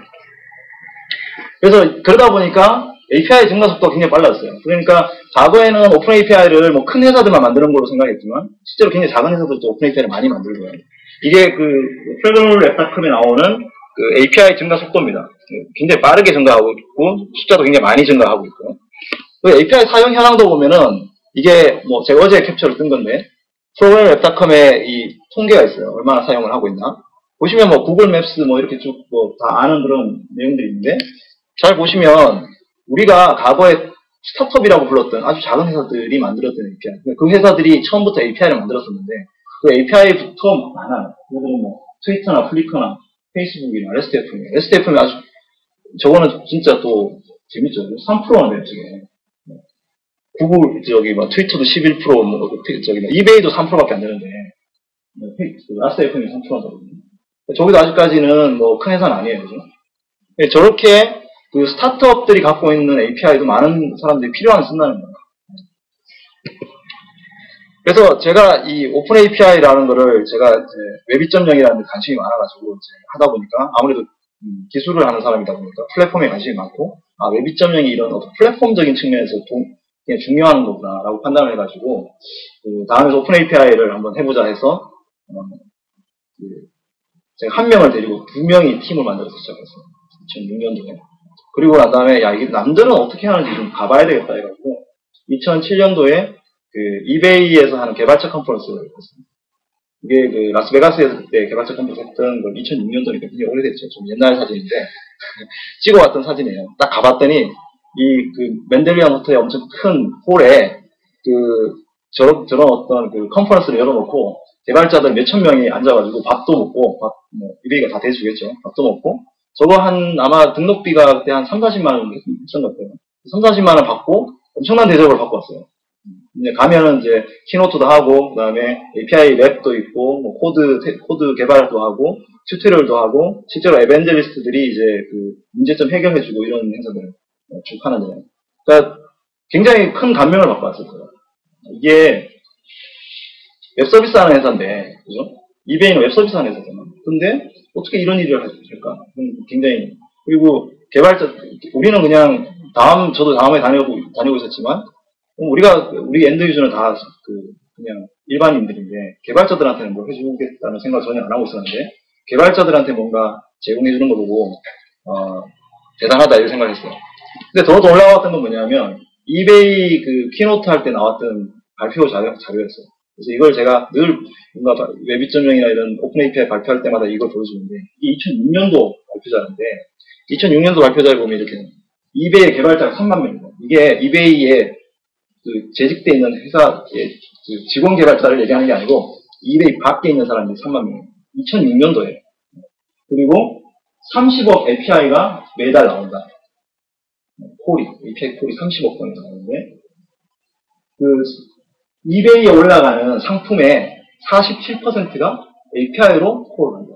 그래서 그러다 보니까 API 증가 속도가 굉장히 빨라졌어요. 그러니까 과거에는 오픈 API를 큰 회사들만 만드는 걸로 생각했지만 실제로 굉장히 작은 회사들도 오픈 API를 많이 만들고요. 이게 프로그램.랩닷컴에 나오는 API 증가 속도입니다. 굉장히 빠르게 증가하고 있고 숫자도 굉장히 많이 증가하고 있고요. API 사용 현황도 보면은 이게 제가 어제 캡처를 뜬 건데 프로그램.랩닷컴에 이 통계가 있어요. 얼마나 사용을 하고 있나. 보시면 구글 맵스 이렇게 쭉 다 아는 그런 내용들이 있는데 잘 보시면 우리가 과거에 스타트업이라고 불렀던 아주 작은 회사들이 만들었던 API. 그 회사들이 처음부터 API를 만들었었는데 그 API부터 많아요. 예를 들면 트위터나 플리커나 페이스북이나 RESTFM이에요. RESTFM이 아주 저거는 진짜 또 재밌죠. 3%는 저게. 구글 트위터도 11%, 이베이도 3%밖에 안 되는데 RESTFM이 3%거든요. 저기도 아직까지는 큰 회사는 아니에요, 그죠? 저렇게 스타트업들이 갖고 있는 API도 많은 사람들이 필요한 쓴다는 거예요. 그래서 제가 이 오픈 API라는 거를 제가 웹 2.0이라는 데 관심이 많아가지고 하다 보니까 아무래도 기술을 하는 사람이다 보니까 플랫폼에 관심이 많고 웹 2.0이 이런 어떤 플랫폼적인 측면에서 굉장히 중요한 거구나라고 판단을 해가지고 다음에서 오픈 API를 한번 해보자 해서 제가 한 명을 데리고 2명이 팀을 만들어서 시작했어요. 2006년도에. 그리고 난 다음에 이게 남들은 어떻게 하는지 좀 가봐야 되겠다 해가지고 2007년도에 이베이에서 하는 개발자 컨퍼런스를 했습니다. 이게 그 라스베가스에서 그때 개발자 컨퍼런스 했던 그 2006년도니까 굉장히 오래됐죠. 좀 옛날 사진인데 찍어왔던 사진이에요. 딱 가봤더니 이 그 맨델리안 호텔의 엄청 큰 홀에 그 저런 어떤 그 컨퍼런스를 열어놓고 개발자들 몇천 명이 앉아가지고 밥도 먹고 뭐 이베이가 다 대주겠죠. 밥도 먹고 저거 아마 등록비가 그때 한 3, 40만 원 했던 것 같아요. 3, 40만 원 받고 엄청난 대접을 받고 왔어요. 이제 가면은 이제 키노트도 하고, 그 다음에 API 랩도 있고, 뭐 코드 개발도 하고, 튜토리얼도 하고, 실제로 에반젤리스트들이 이제 그 문제점 해결해주고 이런 행사들을 쭉 하는데요. 그러니까 굉장히 큰 감명을 받고 왔을 거예요. 이게 웹 서비스 하는 회사인데, 그죠? 이베이는 웹 서비스 하는 회사잖아. 근데 어떻게 이런 일을 할까? 굉장히. 그리고 개발자, 우리는 그냥 저도 다음에 다니고 있었지만, 우리 엔드 유저는 다 그냥 일반인들인데, 개발자들한테는 뭘 해주겠다는 생각을 전혀 안 하고 있었는데, 개발자들한테 뭔가 제공해주는 거 보고, 대단하다, 이런 생각을 했어요. 근데 더 놀라웠던 건 뭐냐면, 이베이 그 키노트 할 때 나왔던 발표 자료였어요. 그래서 이걸 제가 늘 뭔가 웹 2.0이나 이런 오픈 API 발표할 때마다 이걸 보여주는데, 이 2006년도 발표자인데, 2006년도 발표자를 보면 이렇게, 이베이 개발자가 3만 명입니다. 이게 이베이에 그 재직돼 있는 회사의 그 직원 개발자를 얘기하는 게 아니고 이베이 밖에 있는 사람들이 3만 명이에요. 2006년도에. 그리고 30억 API가 매달 나온다. API 콜이 30억 건이 나오는데 그 이베이에 올라가는 상품의 47%가 API로 콜을 한다.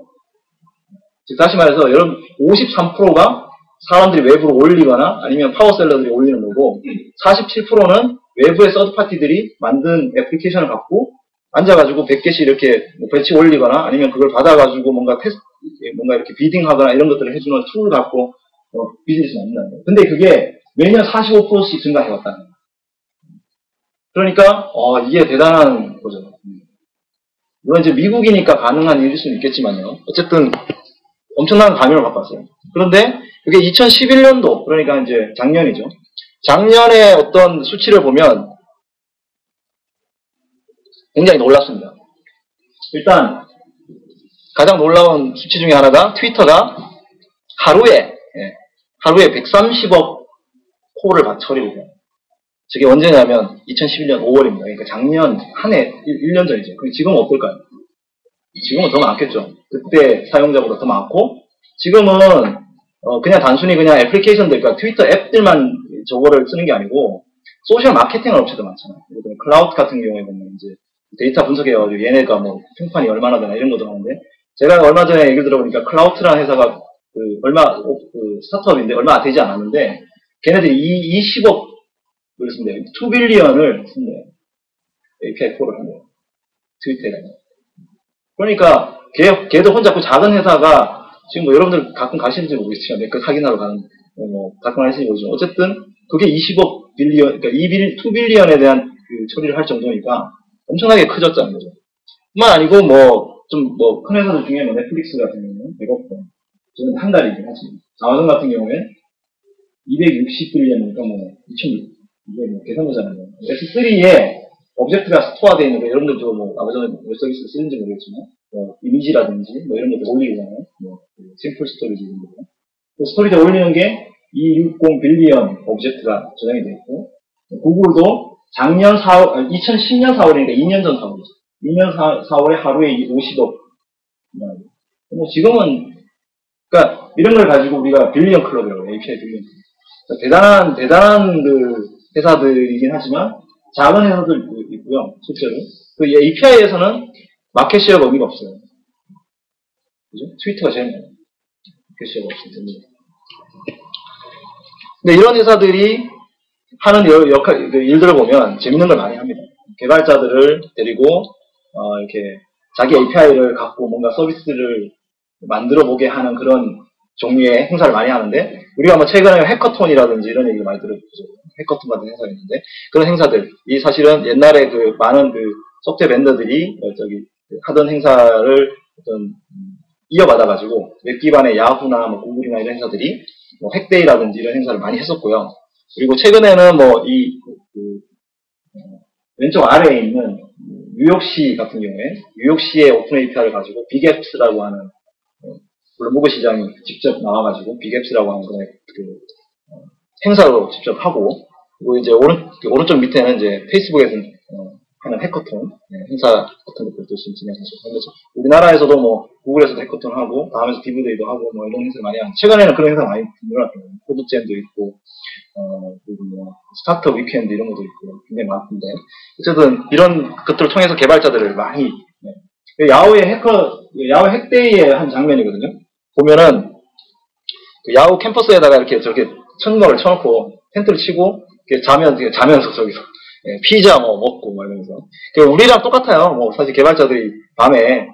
즉 다시 말해서 여러분 53%가 사람들이 웹으로 올리거나 아니면 파워셀러들이 올리는 거고 47%는 외부의 서드파티들이 만든 애플리케이션을 갖고 앉아가지고 100개씩 이렇게 뭐 배치 올리거나 아니면 그걸 받아가지고 뭔가 이렇게 비딩하거나 이런 것들을 해주는 툴을 갖고 비즈니스를 만든다는 거예요. 근데 그게 매년 45%씩 증가해왔다는 거예요. 그러니까 이게 대단한 거죠. 물론 이제 미국이니까 가능한 일일 수는 있겠지만요. 어쨌든 엄청난 감명을 받고 왔어요. 그런데 그게 2011년도 그러니까 이제 작년이죠. 작년에 어떤 수치를 보면 굉장히 놀랍습니다. 일단 가장 놀라운 수치 중에 하나가 트위터가 하루에 130억 콜을 처리를 해요. 저게 언제냐면 2011년 5월입니다. 그러니까 작년 한 해 1년 전이죠. 지금은 어떨까요? 지금은 더 많겠죠. 그때 사용자보다 더 많고 지금은 그냥 단순히 그냥 애플리케이션들, 그러니까 트위터 앱들만 저거를 쓰는 게 아니고 소셜 마케팅 업체도 많잖아요. 클라우드 같은 경우에 보면 이제 데이터 분석해가지고 얘네가 뭐 평판이 얼마나 되나 이런 것도 하는데 제가 얼마 전에 얘기를 들어보니까 클라우드라는 회사가 스타트업인데 얼마 되지 않았는데 걔네들이 20억을 쓴대요. 2빌리언을 쓴대요. API 콜을 한대요. 트위터에. 그러니까 걔도 혼자 그 작은 회사가 지금 뭐 여러분들 가끔 가시는지 모르겠지만 그 확인하러 가는 가끔 하시는지 모르지만 어쨌든 그게 20억 빌리언, 그러니까 2빌리언에 대한 그 처리를 할 정도니까 엄청나게 커졌다는 거죠. 뿐만 아니고 큰 회사들 중에 넷플릭스 같은 경우는 100억 건. 저는 한 달이긴 하지. 아마존 같은 경우에 260빌리언이니까 2,600, 이게 계산되잖아요. S3에 오브젝트가 스토어되어 있는 거, 여러분들도 아마존 웹서비스 쓰는지 모르겠지만, 이미지라든지, 이런 것들 올리잖아요. 심플 스토리지 이런 거. 그 스토리지 올리는 게 260 빌리언 오브젝트가 저장이 되어 있고, 구글도 2010년 4월이니까 2년 전 4월이죠. 2년 4월에 하루에 50억. 지금은, 그러니까 이런 걸 가지고 우리가 빌리언 클럽이라고 해요. API 빌리언 클럽. 그러니까 대단한 그 회사들이긴 하지만, 작은 회사들도 있고요, 실제로. 그 API에서는 마켓 시어가 의미가 없어요. 그죠? 트위터가 제일 많아요. 마켓 시어가 없을 텐데. 근데 이런 회사들이 하는 일들을 보면 재밌는 걸 많이 합니다. 개발자들을 데리고, 이렇게 자기 API를 갖고 뭔가 서비스를 만들어 보게 하는 그런 종류의 행사를 많이 하는데, 우리가 최근에 해커톤이라든지 이런 얘기를 많이 들었죠. 해커톤 같은 행사가 있는데, 그런 행사들, 이 사실은 옛날에 많은 소프트웨어 벤더들이 하던 행사를 이어받아가지고, 웹 기반의 야후나 구글이나 이런 행사들이 핵데이라든지 이런 행사를 많이 했었고요. 그리고 최근에는 왼쪽 아래에 있는 뉴욕시 같은 경우에 뉴욕시의 오픈 API를 가지고 빅앱스라고 하는 블룸버그 시장이 직접 나와가지고 빅앱스라고 하는 행사로 직접 하고, 그리고 이제 오른쪽 밑에는 이제 페이스북에서 하는 해커톤 행사 같은 것들도 지금 진행하죠. 우리나라에서도 뭐 구글에서도 해커톤 하고, 다음에서 디브데이도 하고, 뭐 이런 행사를 많이 하는. 최근에는 그런 행사 많이 늘어났거든요. 코드잼도 있고, 그리고 뭐 스타트업 위켄드 이런 것도 있고 굉장히 많은데, 어쨌든 이런 것들을 통해서 개발자들을 많이 야후의 야후 핵데이의 한 장면이거든요. 보면은 그 야후 캠퍼스에다가 이렇게 저렇게 천막을 쳐놓고 텐트를 치고 자면서 저기서 피자 뭐 먹고 막 이러면서, 우리랑 똑같아요. 뭐 사실 개발자들이 밤에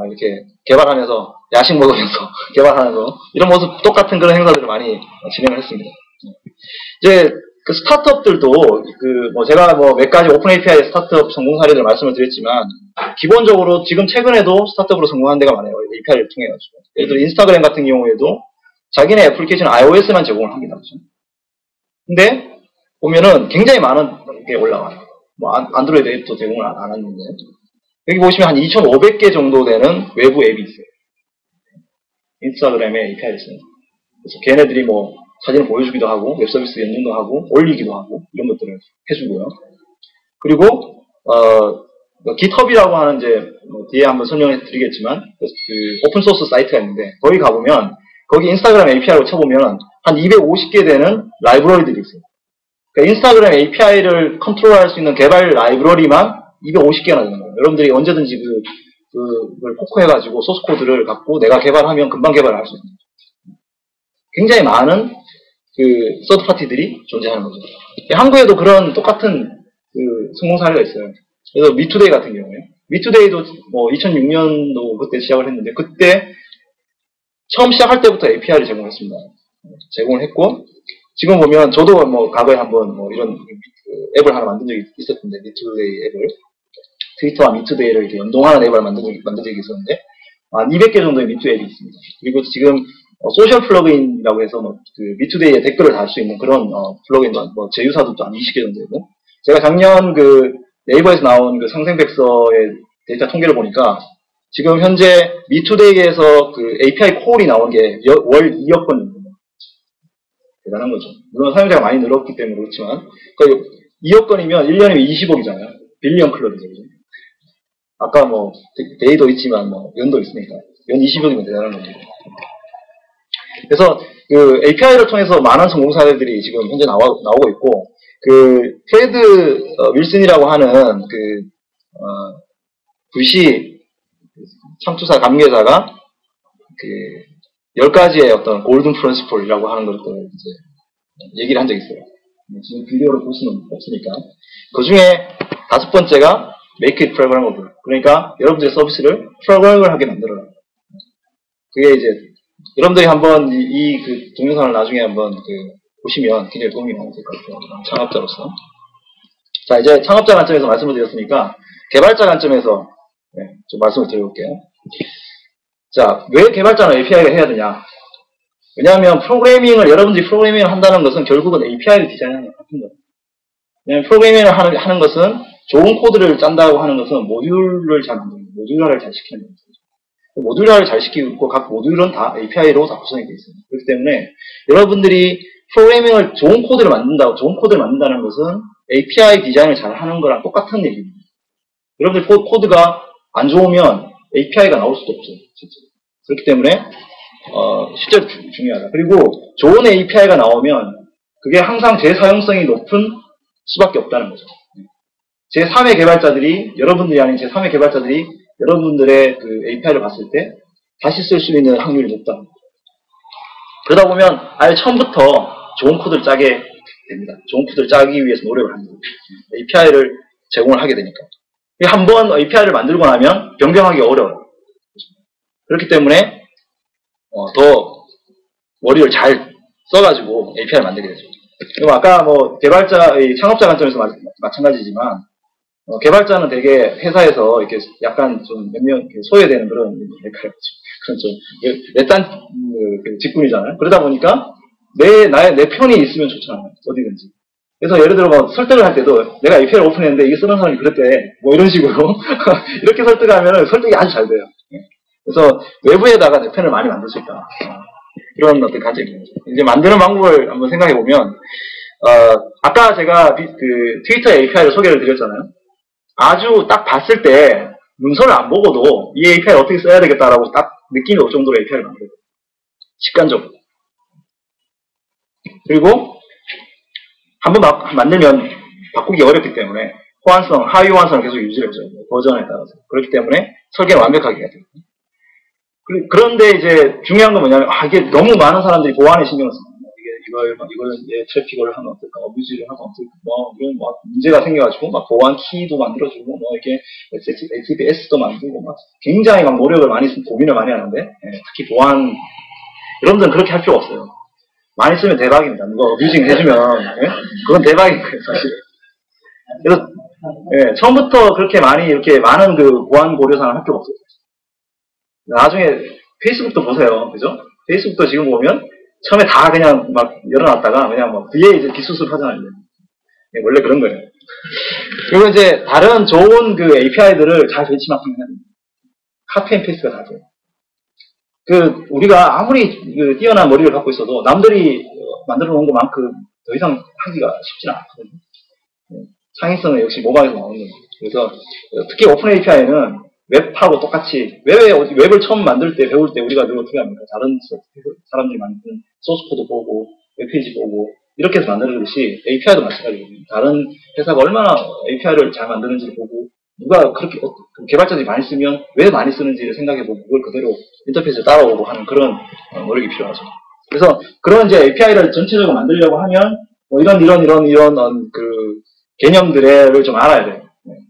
이렇게 개발하면서 야식 먹으면서 개발하는 거, 이런 모습 똑같은 그런 행사들을 많이 진행을 했습니다. 이제 그 스타트업들도 제가 몇 가지 오픈 API 스타트업 성공 사례들 말씀을 드렸지만, 기본적으로 지금 최근에도 스타트업으로 성공한 데가 많아요. API를 통해 가지고. 예를 들어 인스타그램 같은 경우에도 자기네 애플리케이션 iOS만 제공을 합니다. 그렇죠? 근데 보면은 굉장히 많은 게 올라와요. 뭐 안드로이드 앱도 제공을 안 하는데, 여기 보시면 한 2,500개 정도 되는 외부 앱이 있어요. 인스타그램에 API를 쓰는. 그래서 걔네들이 뭐 사진을 보여주기도 하고, 웹 서비스 연동도 하고, 올리기도 하고, 이런 것들을 해주고요. 그리고 GitHub이라고 하는 뒤에 한번 설명해 드리겠지만, 오픈 소스 사이트가 있는데, 거기 가보면 거기 인스타그램 API로 쳐보면 한 250개 되는 라이브러리들이 있어요. 그러니까 인스타그램 API를 컨트롤할 수 있는 개발 라이브러리만 250개나 되는 거예요. 여러분들이 언제든지 그걸 포커해가지고 소스 코드를 갖고 내가 개발하면 금방 개발을 할 수 있는 거죠. 굉장히 많은 서드 파티들이 존재하는 거죠. 한국에도 그런 똑같은 성공 사례가 있어요. 그래서 미투데이 같은 경우에, 미투데이도 뭐 2006년도 그때 시작을 했는데, 그때 처음 시작할 때부터 API를 제공했습니다. 제공을 했고, 지금 보면 저도 뭐 과거에 한번 이런 앱을 하나 만든 적이 있었는데, 미투데이 앱을, 트위터와 미투데이를 이렇게 연동하는 앱을 만든 적이 있었는데, 한 200개 정도의 미투 앱이 있습니다. 그리고 지금 소셜 플러그인이라고 해서 미투데이에 댓글을 달 수 있는 그런 플러그인도 제휴사도 또 한 20개 정도 되고, 제가 작년 네이버에서 나온 상생백서의 데이터 통계를 보니까 지금 현재 미투데이에서 API 콜이 나온 게 월 2억 건 정도. 대단한 거죠. 물론 사용자가 많이 늘었기 때문에 그렇지만, 2억 건이면 1년이면 20억이잖아요. 빌리언 클럽이죠. 아까 데이도 있지만 연도 있으니까 연 20억이면 대단한 겁니다. 그래서 API를 통해서 많은 성공 사례들이 지금 현재 나오고 있고, 테드 윌슨이라고 하는 VC 창투사 감계자가 10가지의 어떤 골든 프린시플이라고 하는 것들을 이제 얘기를 한 적이 있어요. 지금 비디오를 볼 수는 없으니까. 그 중에 5번째가 make it programmable. 그러니까 여러분들의 서비스를 프로그래머블하게 만들어라. 그게 이제 여러분들이 한번 이 동영상을 나중에 한번 보시면 굉장히 도움이 많이 될 것 같아요. 창업자로서. 자, 이제 창업자 관점에서 말씀을 드렸으니까 개발자 관점에서 좀 말씀을 드려볼게요. 자, 왜 개발자는 API를 해야 되냐? 왜냐하면 여러분들이 프로그래밍을 한다는 것은 결국은 API를 디자인하는 것 같은 거예요. 왜냐하면 프로그래밍을 하는 것은 좋은 코드를 짠다고 하는 것은 모듈을 잘 만드는, 모듈화를 잘 시키는 거예요. 모듈화를 잘 시키고 각 모듈은 다 API로 다 구성이 되어 있습니다. 그렇기 때문에 여러분들이 프로그래밍을 좋은 코드를 만든다는 것은 API 디자인을 잘 하는 거랑 똑같은 얘기입니다. 여러분들 코드가 안 좋으면 API가 나올 수도 없어요. 실제로. 그렇기 때문에 실제로 중요하다. 그리고 좋은 API가 나오면 그게 항상 재사용성이 높은 수밖에 없다는 거죠. 제3의 개발자들이, 여러분들이 아닌 제3의 개발자들이 여러분들의 API를 봤을 때 다시 쓸 수 있는 확률이 높다. 그러다 보면 아예 처음부터 좋은 코드를 짜게 됩니다. 좋은 코드를 짜기 위해서 노력을 합니다. API를 제공을 하게 되니까. 한번 API를 만들고 나면 변경하기 어려워요. 그렇기 때문에 더 머리를 잘 써가지고 API를 만들게 되죠. 그리고 아까 창업자 관점에서 마찬가지지만, 개발자는 되게 회사에서 이렇게 약간 좀 몇 명 소외되는 그런 외딴 직군이잖아요. 그러다 보니까 내 편이 있으면 좋잖아요. 어디든지. 그래서 예를 들어 뭐 설득을 할 때도 내가 API를 오픈했는데 이게 쓰는 사람이 그랬대. 뭐 이런 식으로 이렇게 설득하면은 설득이 아주 잘 돼요. 그래서 외부에다가 대편을 많이 만들 수 있다. 그런 어떤 가정이 있죠. 이제 만드는 방법을 한번 생각해 보면 아까 제가 그 트위터 API를 소개를 드렸잖아요. 아주 딱 봤을 때 문서를 안 보고도 이 API를 어떻게 써야 되겠다라고 딱 느낌이 올 정도로 API를 만들어요. 직관적으로. 그리고 한번 만들면 바꾸기 어렵기 때문에 호환성, 하위 호환성을 계속 유지를 해줘요. 버전에 따라서. 그렇기 때문에 설계를 완벽하게 해야 돼요. 그런데 이제 중요한 건 뭐냐면 이게 너무 많은 사람들이 보안에 신경을 씁니다. 이걸 트래픽을 하면 어떨까, 어뷰즈를 하면 어떨까, 이런 문제가 생겨가지고 막 보안 키도 만들어주고 이렇게 HTTPS도 만들고 굉장히 노력을 많이 고민을 많이 하는데 특히 보안 여러분들은 그렇게 할 필요 없어요. 많이 쓰면 대박입니다. 누가 어뷰징 해주면 그건 대박인 거예요, 사실. 그래서 처음부터 그렇게 많이 이렇게 많은 그 보안 고려사항을 할 필요 없어요. 나중에 페이스북도 보세요. 그죠? 페이스북도 지금 보면 처음에 다 그냥 막 열어놨다가 그냥 뭐 뒤에 이제 뒷수습 하잖아요. 원래 그런 거예요. 그리고 이제 다른 좋은 그 API들을 잘 벤치마킹 해야 됩니다. 카피 앤 페이스트가 다 돼요. 우리가 아무리 뛰어난 머리를 갖고 있어도 남들이 만들어 놓은 것만큼 더 이상 하기가 쉽지는 않거든요. 창의성은 역시 모바일에서 나오는 거예요. 그래서 특히 오픈 API는 웹하고 똑같이 웹을 처음 만들 때 배울 때 우리가 늘 어떻게 합니까? 다른 사람들이 만든 소스코드 보고 웹페이지 보고 이렇게 해서 만들듯이 API도 마찬가지거든요. 다른 회사가 얼마나 API를 잘 만드는지를 보고 누가 그렇게 개발자들이 많이 쓰면 왜 많이 쓰는지를 생각해보고 그걸 그대로 인터페이스를 따라오고 하는 그런 노력이 필요하죠. 그래서 그런 이제 API를 전체적으로 만들려고 하면 이런 그 개념들을 좀 알아야 돼요.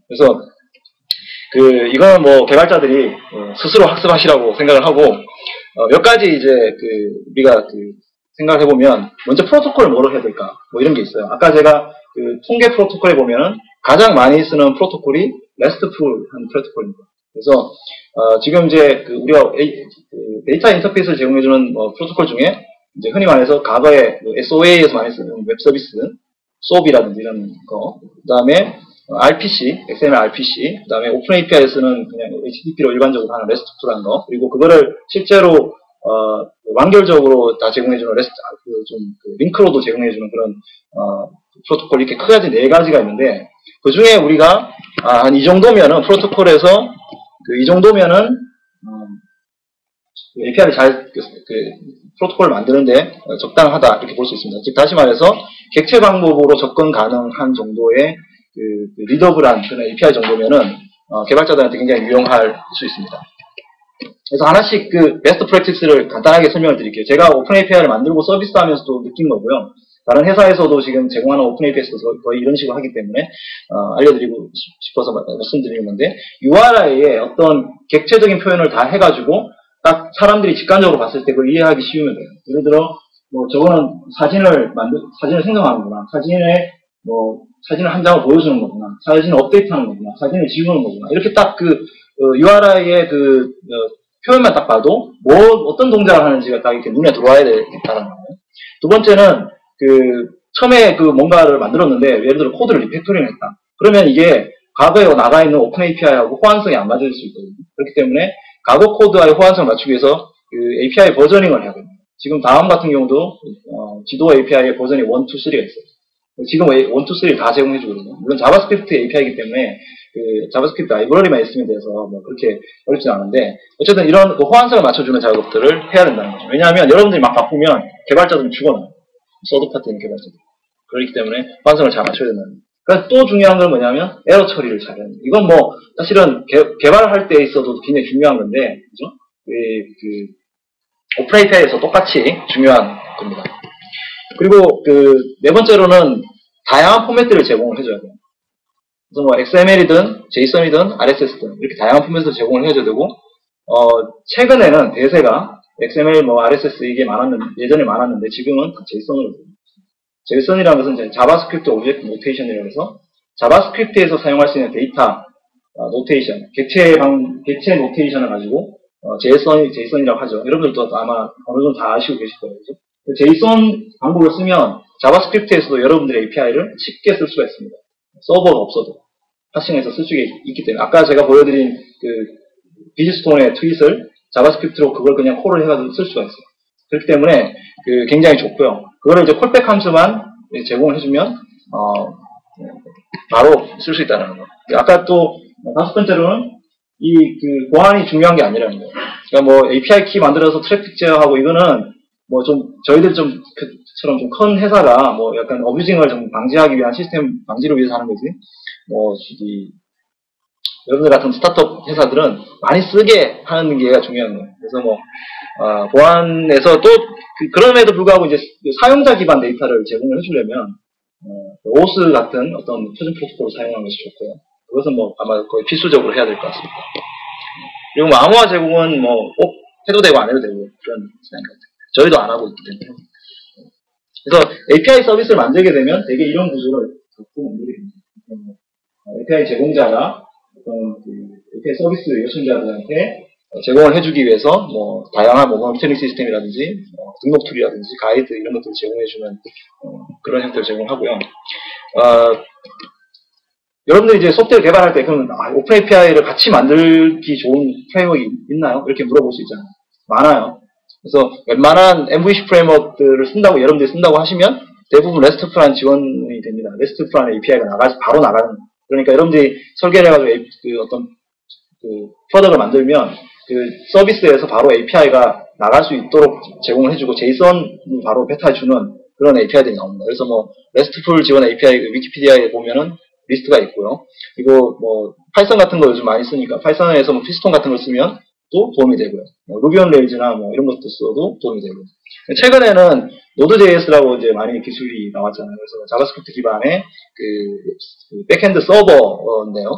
그래서 이거는 뭐 개발자들이 스스로 학습하시라고 생각을 하고 몇 가지 이제 우리가 생각을 해보면 먼저 프로토콜을 뭐로 해야 될까 뭐 이런 게 있어요. 아까 제가 통계 프로토콜에 보면은 가장 많이 쓰는 프로토콜이 RESTful한 프로토콜입니다. 그래서 지금 이제 우리가 데이터 인터페이스를 제공해주는 프로토콜 중에 이제 흔히 말해서 과거에 SOA에서 많이 쓰는 웹 서비스, SOAP이라든지 이런 거, 그 다음에 RPC, XML RPC, 그 다음에 오픈 API에서는 그냥 HTTP로 일반적으로 하는 RESTful한 거, 그리고 그거를 실제로 완결적으로 다 제공해주는 링크로도 제공해주는 그런 프로토콜 이렇게 크게 네 가지가 있는데 그 중에 우리가 한 이 정도면은 프로토콜에서 이 정도면은 API를 잘 프로토콜을 만드는데 적당하다 이렇게 볼 수 있습니다. 즉 다시 말해서 객체 방법으로 접근 가능한 정도의 리더블한 그런 API 정도면은 개발자들한테 굉장히 유용할 수 있습니다. 그래서 하나씩 베스트 프랙티스를 간단하게 설명을 드릴게요. 제가 오픈 API를 만들고 서비스하면서도 느낀 거고요. 다른 회사에서도 지금 제공하는 오픈 API에서도 거의 이런 식으로 하기 때문에 알려드리고 싶어서 말씀드리는 건데 URI에 어떤 객체적인 표현을 다 해가지고 딱 사람들이 직관적으로 봤을 때 그걸 이해하기 쉬우면 돼요. 예를 들어 저거는 사진을 생성하는 거구나. 사진을 한 장을 보여주는 거구나. 사진을 업데이트하는 거구나. 사진을 지우는 거구나. 이렇게 딱 URI의 표현만 딱 봐도 어떤 동작을 하는지가 딱 이렇게 눈에 들어와야 되겠다는 거예요. 두 번째는 처음에 뭔가를 만들었는데 예를 들어 코드를 리팩토링을 했다. 그러면 이게 과거에 나가 있는 오픈 API하고 호환성이 안 맞을 수 있거든요. 그렇기 때문에 과거 코드와의 호환성을 맞추기 위해서 API 버저닝을 해야 됩니다. 지금 다음 같은 경우도 지도 API의 버전이 1, 2, 3가 있어요. 지금 1, 2, 3를 다 제공해주거든요. 물론 자바스크립트 API이기 때문에 자바스크립트 라이브러리만 있으면 돼서 그렇게 어렵진 않은데 어쨌든 이런 호환성을 맞춰주는 작업들을 해야 된다는 거죠. 왜냐하면 여러분들이 막 바꾸면 개발자들이 죽어나요. 서드파트 있는 개발자들. 그렇기 때문에 호환성을 잘 맞춰야 된다는 거죠. 그래서 또 중요한 건 뭐냐면 에러 처리를 잘해야 됩니다. 이건 사실은 개발할 때 있어도 굉장히 중요한 건데 그죠? 오픈 API에서 똑같이 중요한 겁니다. 그리고 네 번째로는 다양한 포맷들을 제공을 해줘야 돼요. 그래서 XML이든 JSON이든 RSS든 이렇게 다양한 포맷을 제공을 해줘야 되고 최근에는 대세가 XML RSS 이게 예전에 많았는데 지금은 다 JSON으로 돼요. JSON이라는 것은 이제 자바스크립트 오브젝트 노테이션이라고 해서 자바스크립트에서 사용할 수 있는 데이터 노테이션, 객체 노테이션을 가지고 JSON이라고 하죠. 여러분들도 아마 어느 정도 다 아시고 계실 거예요. 그죠? JSON 방법을 쓰면 자바스크립트에서도 여러분들의 API를 쉽게 쓸 수가 있습니다. 서버가 없어도 파싱해서 쓸 수가 있기 때문에 아까 제가 보여드린 그 비즈스톤의 트윗을 자바스크립트로 그걸 그냥 콜을 해가지고 쓸 수가 있어요. 그렇기 때문에 그 굉장히 좋고요. 그거를 이제 콜백 함수만 제공을 해주면 바로 쓸 수 있다는 거. 아까 또 다섯 번째로는 이 그 보안이 중요한 게 아니라는 거예요. 그러니까 뭐 API 키 만들어서 트래픽 제어하고 이거는 뭐 좀 저희들 좀처럼 좀 큰 회사가 뭐 약간 어뷰징을 좀 방지하기 위한 시스템 방지를 위해서 하는 거지. 뭐 여러분들 같은 스타트업 회사들은 많이 쓰게 하는 게 중요한 거예요. 그래서 뭐 보안에서 또 그럼에도 불구하고 이제 사용자 기반 데이터를 제공을 해주려면 오스 같은 어떤 표준 프로토콜을 사용하는 것이 좋고요. 그것은 뭐 아마 거의 필수적으로 해야 될 것 같습니다. 그리고 뭐 암호화 제공은 뭐 꼭 해도 되고 안 해도 되고 그런 생각 같아요. 저희도 안 하고 있기 때문에. 그래서 API 서비스를 만들게 되면 되게 이런 구조를 갖고 만들게 됩니다. API 제공자가 어떤 그 API 서비스 요청자들한테 제공을 해주기 위해서 뭐 다양한 뭐 모니터링 시스템이라든지 등록 툴이라든지 가이드 이런 것들을 제공해주는 그런 형태를 제공하고요. 여러분들이 이제 소프트웨어 개발할 때 그럼 오픈 API를 같이 만들기 좋은 프레임워크가 있나요? 이렇게 물어볼 수 있잖아요. 많아요. 그래서 웬만한 MVC 프레임워크들을 쓴다고 여러분들이 쓴다고 하시면 대부분 레스트풀한 지원이 됩니다. 레스트풀한 API가 바로 나가는. 그러니까 여러분들이 설계를 해가지고 그 어떤 그 프로덕트를 만들면 그 서비스에서 바로 API가 나갈 수 있도록 제공을 해주고 제이선을 바로 베타해주는 그런 API들이 나옵니다. 그래서 뭐 레스트풀 지원 API 위키피디아에 보면은 리스트가 있고요. 그리고 뭐 파이썬 같은 거 요즘 많이 쓰니까 파이썬에서 뭐 피스톤 같은 걸 쓰면 또 도움이 되고요. 뭐 루비 온 레일즈나 뭐 이런 것도 써도 도움이 되고요. 최근에는 노드.js라고 이제 많이 기술이 나왔잖아요. 그래서 자바스크립트 기반의 그 백엔드 서버인데요.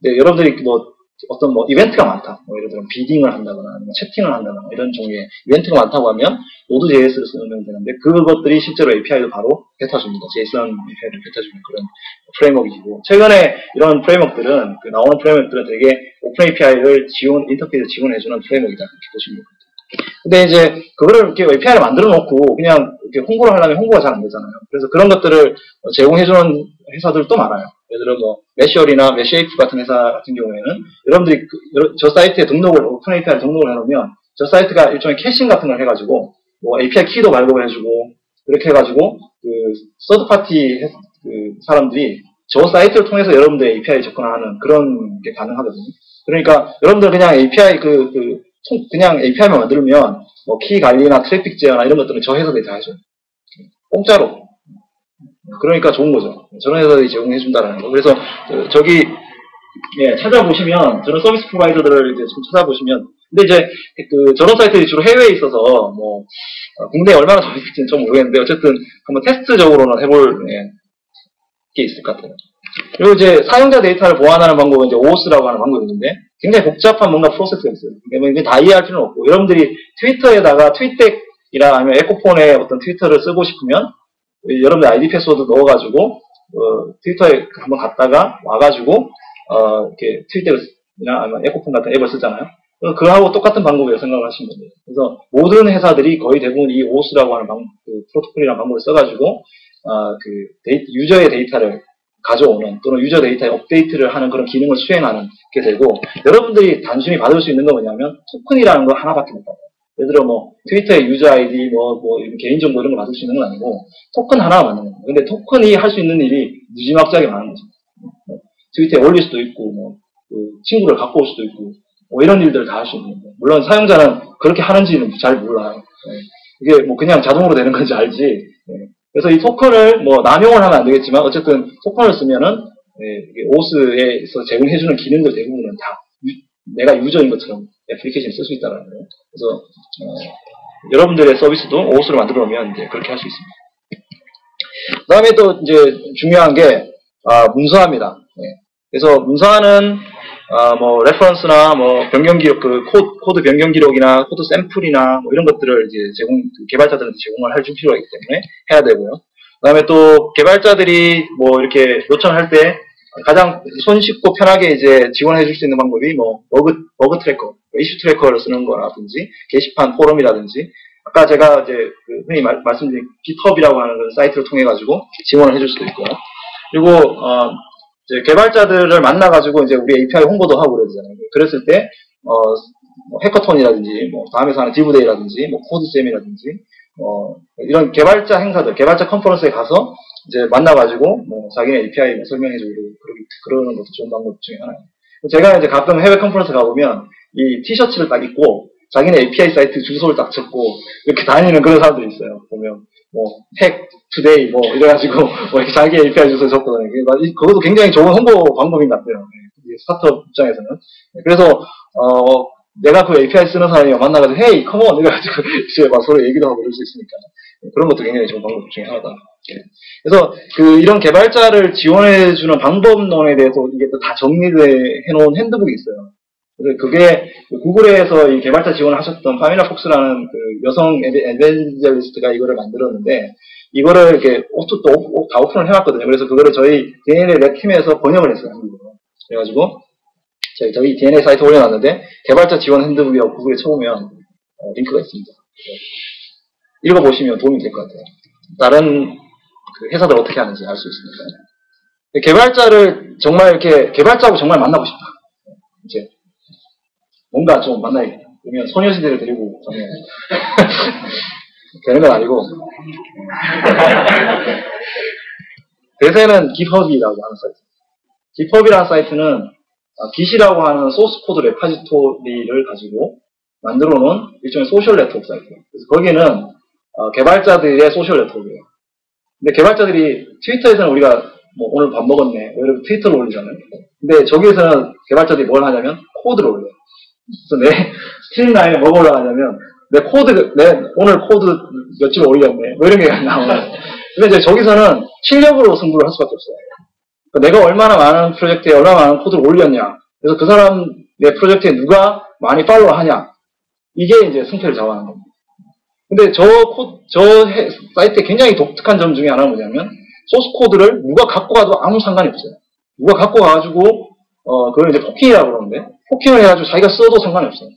근데 여러분들이 뭐 어떤 뭐 이벤트가 많다. 뭐 예를 들어 비딩을 한다거나 아니면 채팅을 한다거나 이런 종류의 이벤트가 많다고 하면 노드.js를 쓰면 되는데 그것들이 실제로 API도 바로 뱉어줍니다. JSON API를 뱉어주는 그런 프레임워크이고 최근에 이런 프레임워크들은 나오는 프레임워크들은 되게 오픈 API를 인터페이스 지원해주는 프레임워크이다 이렇게 보시면 됩니다. 근데 이제 그거를 이렇게 API를 만들어 놓고 그냥 이렇게 홍보를 하려면 홍보가 잘 안 되잖아요. 그래서 그런 것들을 제공해주는 회사들도 많아요. 예를 들어 뭐 매시얼이나 매시에이프 같은 회사 같은 경우에는 여러분들이 저 사이트에 오픈 API를 등록을 해놓으면 저 사이트가 일종의 캐싱 같은 걸 해가지고 뭐 API 키도 발급을 해주고 그렇게 해가지고 그 서드 파티 그 사람들이 저 사이트를 통해서 여러분들의 API 접근하는 그런 게 가능하거든요. 그러니까 여러분들 그냥 API 그냥 API만 만들면 뭐 키 관리나 트래픽 제어나 이런 것들은 저 회사들이 다 해줘요. 공짜로. 그러니까 좋은 거죠. 저런 회사들이 제공해준다는 거. 그래서 저기 찾아보시면 저런 서비스 프로바이더들을 이제 좀 찾아보시면 근데 이제 그 저런 사이트들이 주로 해외에 있어서 뭐 국내에 얼마나 더 있을지는 좀 모르겠는데 어쨌든 한번 테스트적으로는 해볼 게 있을 것 같아요. 그리고 이제 사용자 데이터를 보완하는 방법은 이제 OAuth라고 하는 방법이 있는데 굉장히 복잡한 뭔가 프로세스가 있어요. 이게 다 이해할 필요는 없고 여러분들이 트위터에다가 트윗덱이나 아니면 에코폰에 어떤 트위터를 쓰고 싶으면 여러분들 아이디 패스워드 넣어가지고 트위터에 한번 갔다가 와가지고 이렇게 트윗덱이나 아니면 에코폰 같은 앱을 쓰잖아요. 그거하고 똑같은 방법이라고 생각을 하시면 돼요. 그래서 모든 회사들이 거의 대부분 이 OAuth라고 하는 프로토콜이라는 방법을 써가지고 유저의 데이터를 가져오는 또는 유저 데이터에 업데이트를 하는 그런 기능을 수행하는 게 되고 여러분들이 단순히 받을 수 있는 건 뭐냐면 토큰이라는 거 하나밖에 못 받아요. 예를 들어 뭐 트위터의 유저 아이디 뭐 개인정보 이런 거 받을 수 있는 건 아니고 토큰 하나가 맞는 거예요. 근데 토큰이 할 수 있는 일이 무지막지하게 많은 거죠. 트위터에 올릴 수도 있고 친구를 갖고 올 수도 있고 뭐 이런 일들을 다 할 수 있는 거예요. 물론 사용자는 그렇게 하는지는 잘 몰라요. 이게 뭐 그냥 자동으로 되는 건지 알지. 그래서 이 토큰을 뭐 남용을 하면 안 되겠지만 어쨌든 토큰을 쓰면은 오스에서 제공해주는 기능들 대부분은 다 내가 유저인 것처럼 애플리케이션을 쓸 수 있다는 거예요. 그래서 여러분들의 서비스도 오스를 만들어 놓으면 이제 그렇게 할 수 있습니다. 그다음에 또 이제 중요한 게 문서화입니다. 그래서 문서화는 뭐 레퍼런스나 뭐 변경 기록 코드 변경 기록이나 코드 샘플이나 뭐 이런 것들을 이제 개발자들한테 제공을 할 필요가 있기 때문에 해야 되고요. 그다음에 또 개발자들이 뭐 이렇게 요청할 때 가장 손쉽고 편하게 이제 지원해 줄 수 있는 방법이 뭐 버그 트래커, 이슈 트래커를 쓰는 거라든지 게시판 포럼이라든지 아까 제가 이제 그 흔히 말씀드린 GitHub이라고 하는 그런 사이트를 통해 가지고 지원을 해줄 수도 있고요. 그리고 이제 개발자들을 만나가지고 이제 우리 API 홍보도 하고 그러잖아요. 그랬을 때 뭐 해커톤이라든지 뭐 다음에서 하는 디브데이라든지 뭐 코드잼이라든지 이런 개발자 행사들, 개발자 컨퍼런스에 가서 이제 만나가지고 뭐 자기네 API 뭐 설명해주고 그러는 것도 좋은 방법 중에 하나예요. 제가 이제 가끔 해외 컨퍼런스 가보면 이 티셔츠를 딱 입고 자기네 API 사이트 주소를 딱 적고 이렇게 다니는 그런 사람들이 있어요. 보면 뭐 핵 투데이 뭐 이래가지고 뭐 이렇게 자기 API 주소 적고 다니고 그것도 굉장히 좋은 홍보 방법인 것 같아요. 스타트업 입장에서는. 그래서 내가 그 API 쓰는 사람이 만나가지고 헤이 컴온 이래가지고 이제 막 서로 얘기도 하고 그럴 수 있으니까 그런 것도 굉장히 좋은 방법 중에 하나다. 그래서 이런 개발자를 지원해주는 방법론에 대해서 이게 또 다 정리를 해놓은 핸드북이 있어요. 그래서 그게 구글에서 이 개발자 지원을 하셨던 파밀라 폭스라는 그 여성 에벤젤리스트가 이거를 만들었는데 이거를 이렇게 다 오픈을 해놨거든요. 그래서 그거를 저희 DNA 랩 팀에서 번역을 했어요. 한국어로. 그래가지고 저희 DNA 사이트 올려놨는데 개발자 지원 핸드북이라고 구글에 쳐보면 링크가 있습니다. 읽어보시면 도움이 될 것 같아요. 다른 그 회사들 어떻게 하는지 알 수 있으니까. 개발자를 정말 이렇게 개발자하고 정말 만나고 싶다. 이제 뭔가 좀 만나야겠다. 그러면 소녀시대를 데리고 가면 되는 건 아니고 대세는 GitHub이라고 하는 사이트. GitHub이라는 사이트는 Git이라고 하는 소스 코드 레파지토리를 가지고 만들어 놓은 일종의 소셜 네트워크 사이트예요. 그래서 거기는 개발자들의 소셜 네트워크예요. 근데 개발자들이 트위터에서는 우리가 뭐 오늘 밥 먹었네 이렇게 트위터를 올리잖아요. 근데 저기에서는 개발자들이 뭘 하냐면 코드를 올려요. 그래서 내 스트림 라인에 뭐가 올라가냐면 내 오늘 코드 몇 줄 올렸네 뭐 이런 게 나와요. 근데 이제 저기서는 실력으로 승부를 할 수밖에 없어요. 그러니까 내가 얼마나 많은 프로젝트에 얼마나 많은 코드를 올렸냐. 그래서 그 사람 내 프로젝트에 누가 많이 팔로우 하냐. 이게 이제 승패를 좌우하는 겁니다. 근데 저 사이트에 굉장히 독특한 점 중에 하나는 뭐냐면 소스 코드를 누가 갖고 가도 아무 상관이 없어요. 누가 갖고 가가지고 그걸 이제 포킹이라고 그러는데 포킹을 해가지고 자기가 써도 상관이 없어요.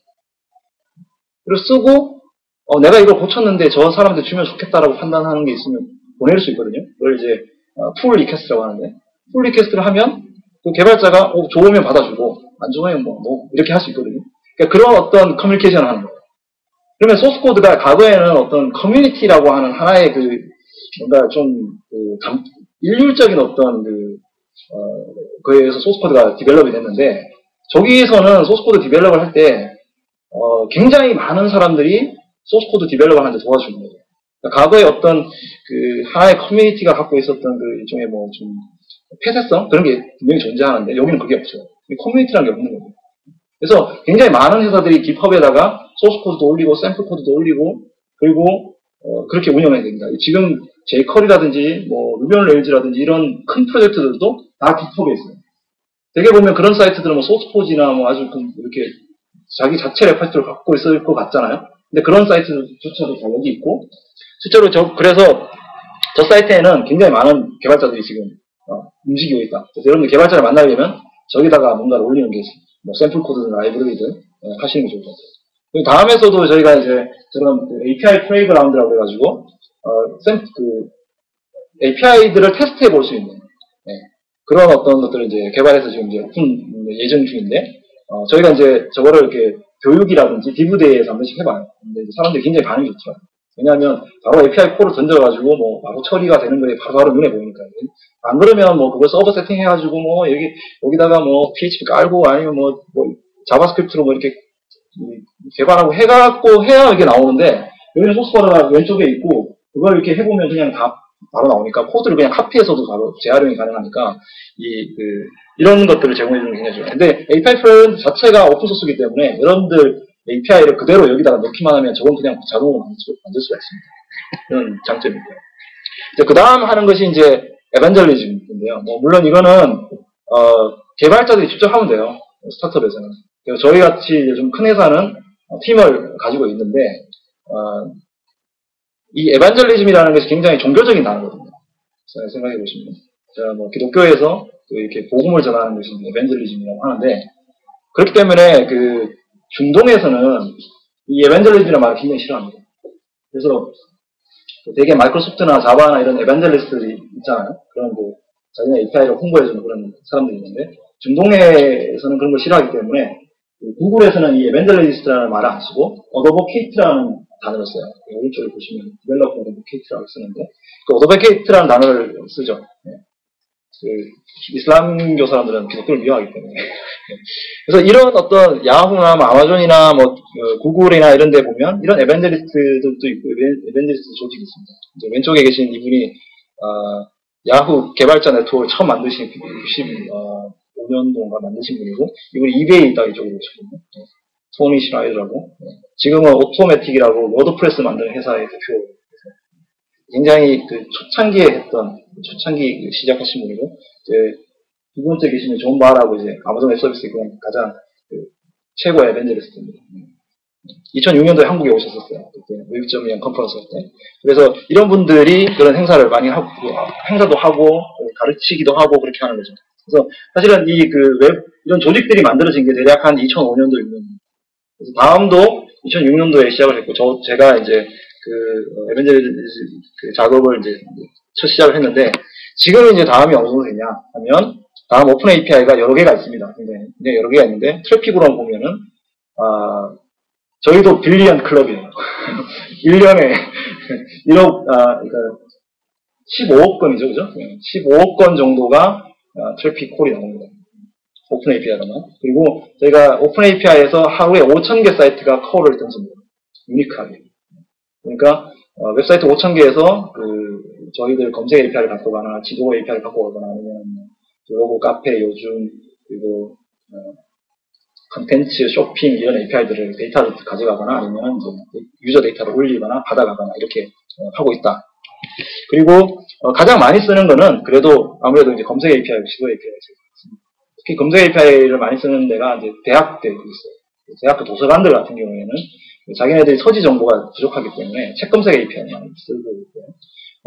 그리고 쓰고 내가 이걸 고쳤는데 저 사람한테 주면 좋겠다라고 판단하는 게 있으면 보낼 수 있거든요. 그걸 이제 풀 리퀘스트라고 하는데 풀 리퀘스트를 하면 그 개발자가 좋으면 받아주고 안 좋으면 뭐 이렇게 할 수 있거든요. 그러니까 그런 어떤 커뮤니케이션을 하는 거예요. 그러면 소스 코드가 과거에는 어떤 커뮤니티라고 하는 하나의 뭔가 좀 일률적인 어떤 거기에서 소스 코드가 디벨롭이 됐는데 저기에서는 소스 코드 디벨롭을 할 때 굉장히 많은 사람들이 소스 코드 디벨롭을 하는데 도와주는 거예요. 그러니까 과거에 어떤 하나의 커뮤니티가 갖고 있었던 일종의 뭐 좀 폐쇄성 그런 게 분명히 존재하는데 여기는 그게 없어요. 커뮤니티라는 게 없는 거예요. 그래서 굉장히 많은 회사들이 GitHub에다가 소스 코드도 올리고 샘플 코드도 올리고 그리고 그렇게 운영해야 됩니다. 지금 jQuery라든지 뭐 루비 온 레일즈라든지 이런 큰 프로젝트들도 다 GitHub에 있어요. 되게 보면 그런 사이트들은 뭐 소스포지나 뭐 아주 이렇게 자기 자체 레퍼토리를 갖고 있을 것 같잖아요. 근데 그런 사이트조차도 다 여기 있고 실제로 그래서 저 사이트에는 굉장히 많은 개발자들이 지금 움직이고 있다. 그래서 여러분들 개발자를 만나려면 저기다가 뭔가를 올리는 게 뭐 샘플 코드든 라이브러리든 하시는 게 좋을 것 같아요. 다음에서도 저희가 이제 저런 API 플레이그라운드라고 해가지고 API들을 테스트해 볼 수 있는 그런 어떤 것들을 이제 개발해서 지금 이제 오픈 예정 중인데 저희가 이제 저거를 이렇게 교육이라든지 디브데이에서 한 번씩 해봐요. 근데 사람들이 굉장히 반응이 좋죠. 왜냐하면 바로 API 콜을 던져가지고 뭐 바로 처리가 되는 거에 바로 눈에 보이니까요. 안 그러면 뭐 그걸 서버 세팅해가지고 뭐 여기다가 뭐 PHP 깔고 아니면 뭐 자바스크립트로 뭐 이렇게 개발하고 해갖고 해야 이게 나오는데 여기는 소스코드가 왼쪽에 있고 그걸 이렇게 해보면 그냥 다 바로 나오니까 코드를 그냥 카피해서도 바로 재활용이 가능하니까 이런 것들을 제공해주는 게 굉장히 좋아요. 근데 API 프레임 자체가 오픈소스이기 때문에 여러분들 API를 그대로 여기다가 넣기만 하면 저건 그냥 자동으로 만들 수가 있습니다. 그런 장점이 있고요. 그 다음 하는 것이 이제 에반젤리즘인데요. 뭐 물론 이거는 개발자들이 직접 하면 돼요. 스타트업에서는. 저희 같이 좀 큰 회사는 팀을 가지고 있는데 이 에반젤리즘이라는 것이 굉장히 종교적인 단어거든요. 생각해 보시면 제가 뭐 기독교에서 이렇게 복음을 전하는 것이 에반젤리즘이라고 하는데 그렇기 때문에 중동에서는 이 에반젤리즘이라는 말을 굉장히 싫어합니다. 그래서 되게 마이크로소프트나 자바나 이런 에반젤리스트들이 있잖아요. 그런 뭐 자기네 API를 홍보해주는 그런 사람들이 있는데 중동에서는 그런 걸 싫어하기 때문에 구글에서는 이 에반젤리스트라는 말을 안 쓰고 어도보케이트라는 단어를 써요. 오른쪽에 보시면 디벨로퍼 어도보케이트라고 쓰는데 그 어도보케이트라는 단어를 쓰죠. 네. 그 이슬람교 사람들은 기독교를 미워하기 때문에 그래서 이런 어떤 야후나 뭐 아마존이나 뭐 구글이나 이런 데 보면 이런 에반젤리스트들도 있고 에반젤리스트 조직이 있습니다. 이제 왼쪽에 계신 이분이 야후 개발자 네트워크를 처음 만드신 95년도인가 만드신 분이고 이분이 이베이 딱 이쪽으로 오셨거든요. 토니 슈라이더라고. 지금은 오토매틱이라고 워드프레스 만드는 회사의 대표. 굉장히 그 초창기 시작하신 분이고 이제 두 번째 계시는 존 바라고 이제 아마존 웹서비스의 그냥 가장 최고의 에반젤리스트입니다. 2006년도에 한국에 오셨었어요. 그때 웹점이랑 컨퍼런스 할 때. 그래서 이런 분들이 그런 행사를 많이 하고 행사도 하고 가르치기도 하고 그렇게 하는 거죠. 그래서 사실은 이 그 웹 이런 조직들이 만들어진 게 대략 한 2005년도 6년도. 그래서 다음도 2006년도에 시작을 했고 제가 이제 그 에반젤리스트 그 작업을 이제 첫 시작을 했는데 지금 이제 다음이 어느 정도 되냐 하면 다음 오픈 API가 여러 개가 있습니다. 근데 여러 개가 있는데 트래픽으로 보면은 저희도 빌리언 클럽이에요. 1년에 1억 그러니까 15억 건이죠, 그죠? 15억 건 정도가 트래픽 콜이 나옵니다. 오픈 API로는. 그리고 저희가 오픈 API에서 하루에 5,000개 사이트가 콜을 던집니다. 유니크하게. 그러니까 웹사이트 5,000개에서 저희들 검색 API를 갖고 가거나 지도 API를 갖고 가거나 아니면 블로그, 카페, 요즘 그리고 컨텐츠, 쇼핑 이런 API들을 데이터를 가져가거나 아니면 이제 유저 데이터를 올리거나 받아가거나 이렇게 하고 있다. 그리고 가장 많이 쓰는 거는 그래도 아무래도 이제 검색 API고 지도 API가 있습니다. 특히 검색 API를 많이 쓰는 데가 이제 대학들이 있어요. 대학교 도서관들 같은 경우에는 자기네들이 서지 정보가 부족하기 때문에 책 검색 API 많이 쓰고 있고요.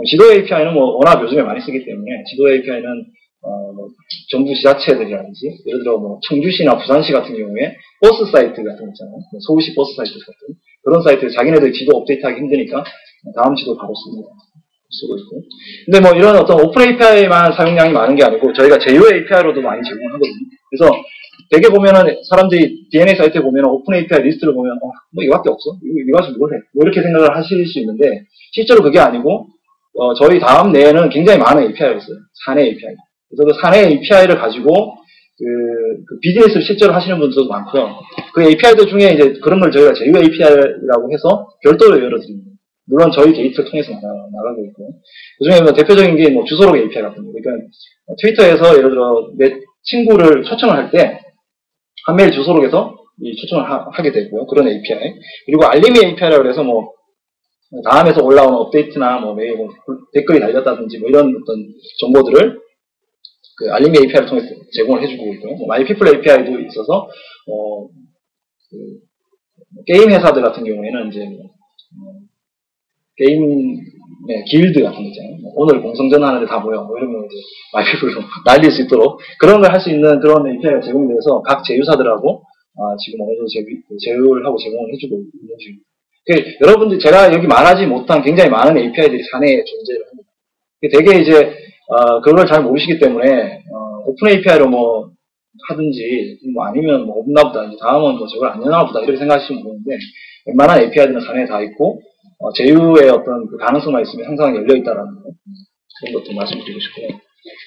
지도 API는 뭐 워낙 요즘에 많이 쓰기 때문에 지도 API는 정부 지자체들이라든지 예를 들어 뭐 청주시나 부산시 같은 경우에 버스 사이트 같은 거 있잖아요. 서울시 버스 사이트 같은 그런 사이트 자기네들 지도 업데이트하기 힘드니까 다음 지도 바로 쓰고 있고. 근데 뭐 이런 어떤 오픈 API만 사용량이 많은 게 아니고 저희가 제휴 API로도 많이 제공을 하거든요. 그래서 되게 보면은 사람들이 DNA 사이트에 보면 오픈 API 리스트를 보면 뭐 이거밖에 없어? 이거 가지고 뭘 해? 뭐 이렇게 생각을 하실 수 있는데 실제로 그게 아니고 저희 다음 내에는 굉장히 많은 API가 있어요. 사내 API. 그래서 그 사내 API를 가지고 그 비즈니스를 실제로 하시는 분들도 많고요. 그 API들 중에 이제 그런 걸 저희가 제휴 API라고 해서 별도로 열어드립니다. 물론 저희 게이트를 통해서 나가고 있고. 그 중에 뭐 대표적인 게 뭐 주소록 API 같은 거. 그러니까 트위터에서 예를 들어 내 친구를 초청을 할 때 한 메일 주소록에서 이 초청을 하게 되고요. 그런 API. 그리고 알림이 API라고 해서 뭐 다음에서 올라오는 업데이트나 뭐 메일 뭐 댓글이 달렸다든지 뭐 이런 어떤 정보들을 그 알림이 API를 통해서 제공을 해주고 있고요. 뭐 마이피플 API도 있어서 게임 회사들 같은 경우에는 이제 게임 길드 같은 거 있잖아요. 오늘 공성전 하는데 다 모여. 뭐 이러면 이제 마이피플로 날릴 수 있도록 그런 걸 할 수 있는 그런 API가 제공이 돼서 각 제휴사들하고 지금 어느 정도 제휴를 하고 제공을 해주고 있는 중입니다. 여러분들 제가 여기 말하지 못한 굉장히 많은 API들이 사내에 존재를 합니다. 되게 이제 그걸 잘 모르시기 때문에 오픈 API로 뭐 하든지 뭐 아니면 뭐 없나 보다 이제 다음은 뭐 저걸 안 여나 보다 이렇게 생각하시면 모르는데 웬만한 API들은 사내에 다 있고 제휴의 어떤 그 가능성만 있으면 항상 열려 있다라는 거 그런 것도 말씀드리고 싶고요.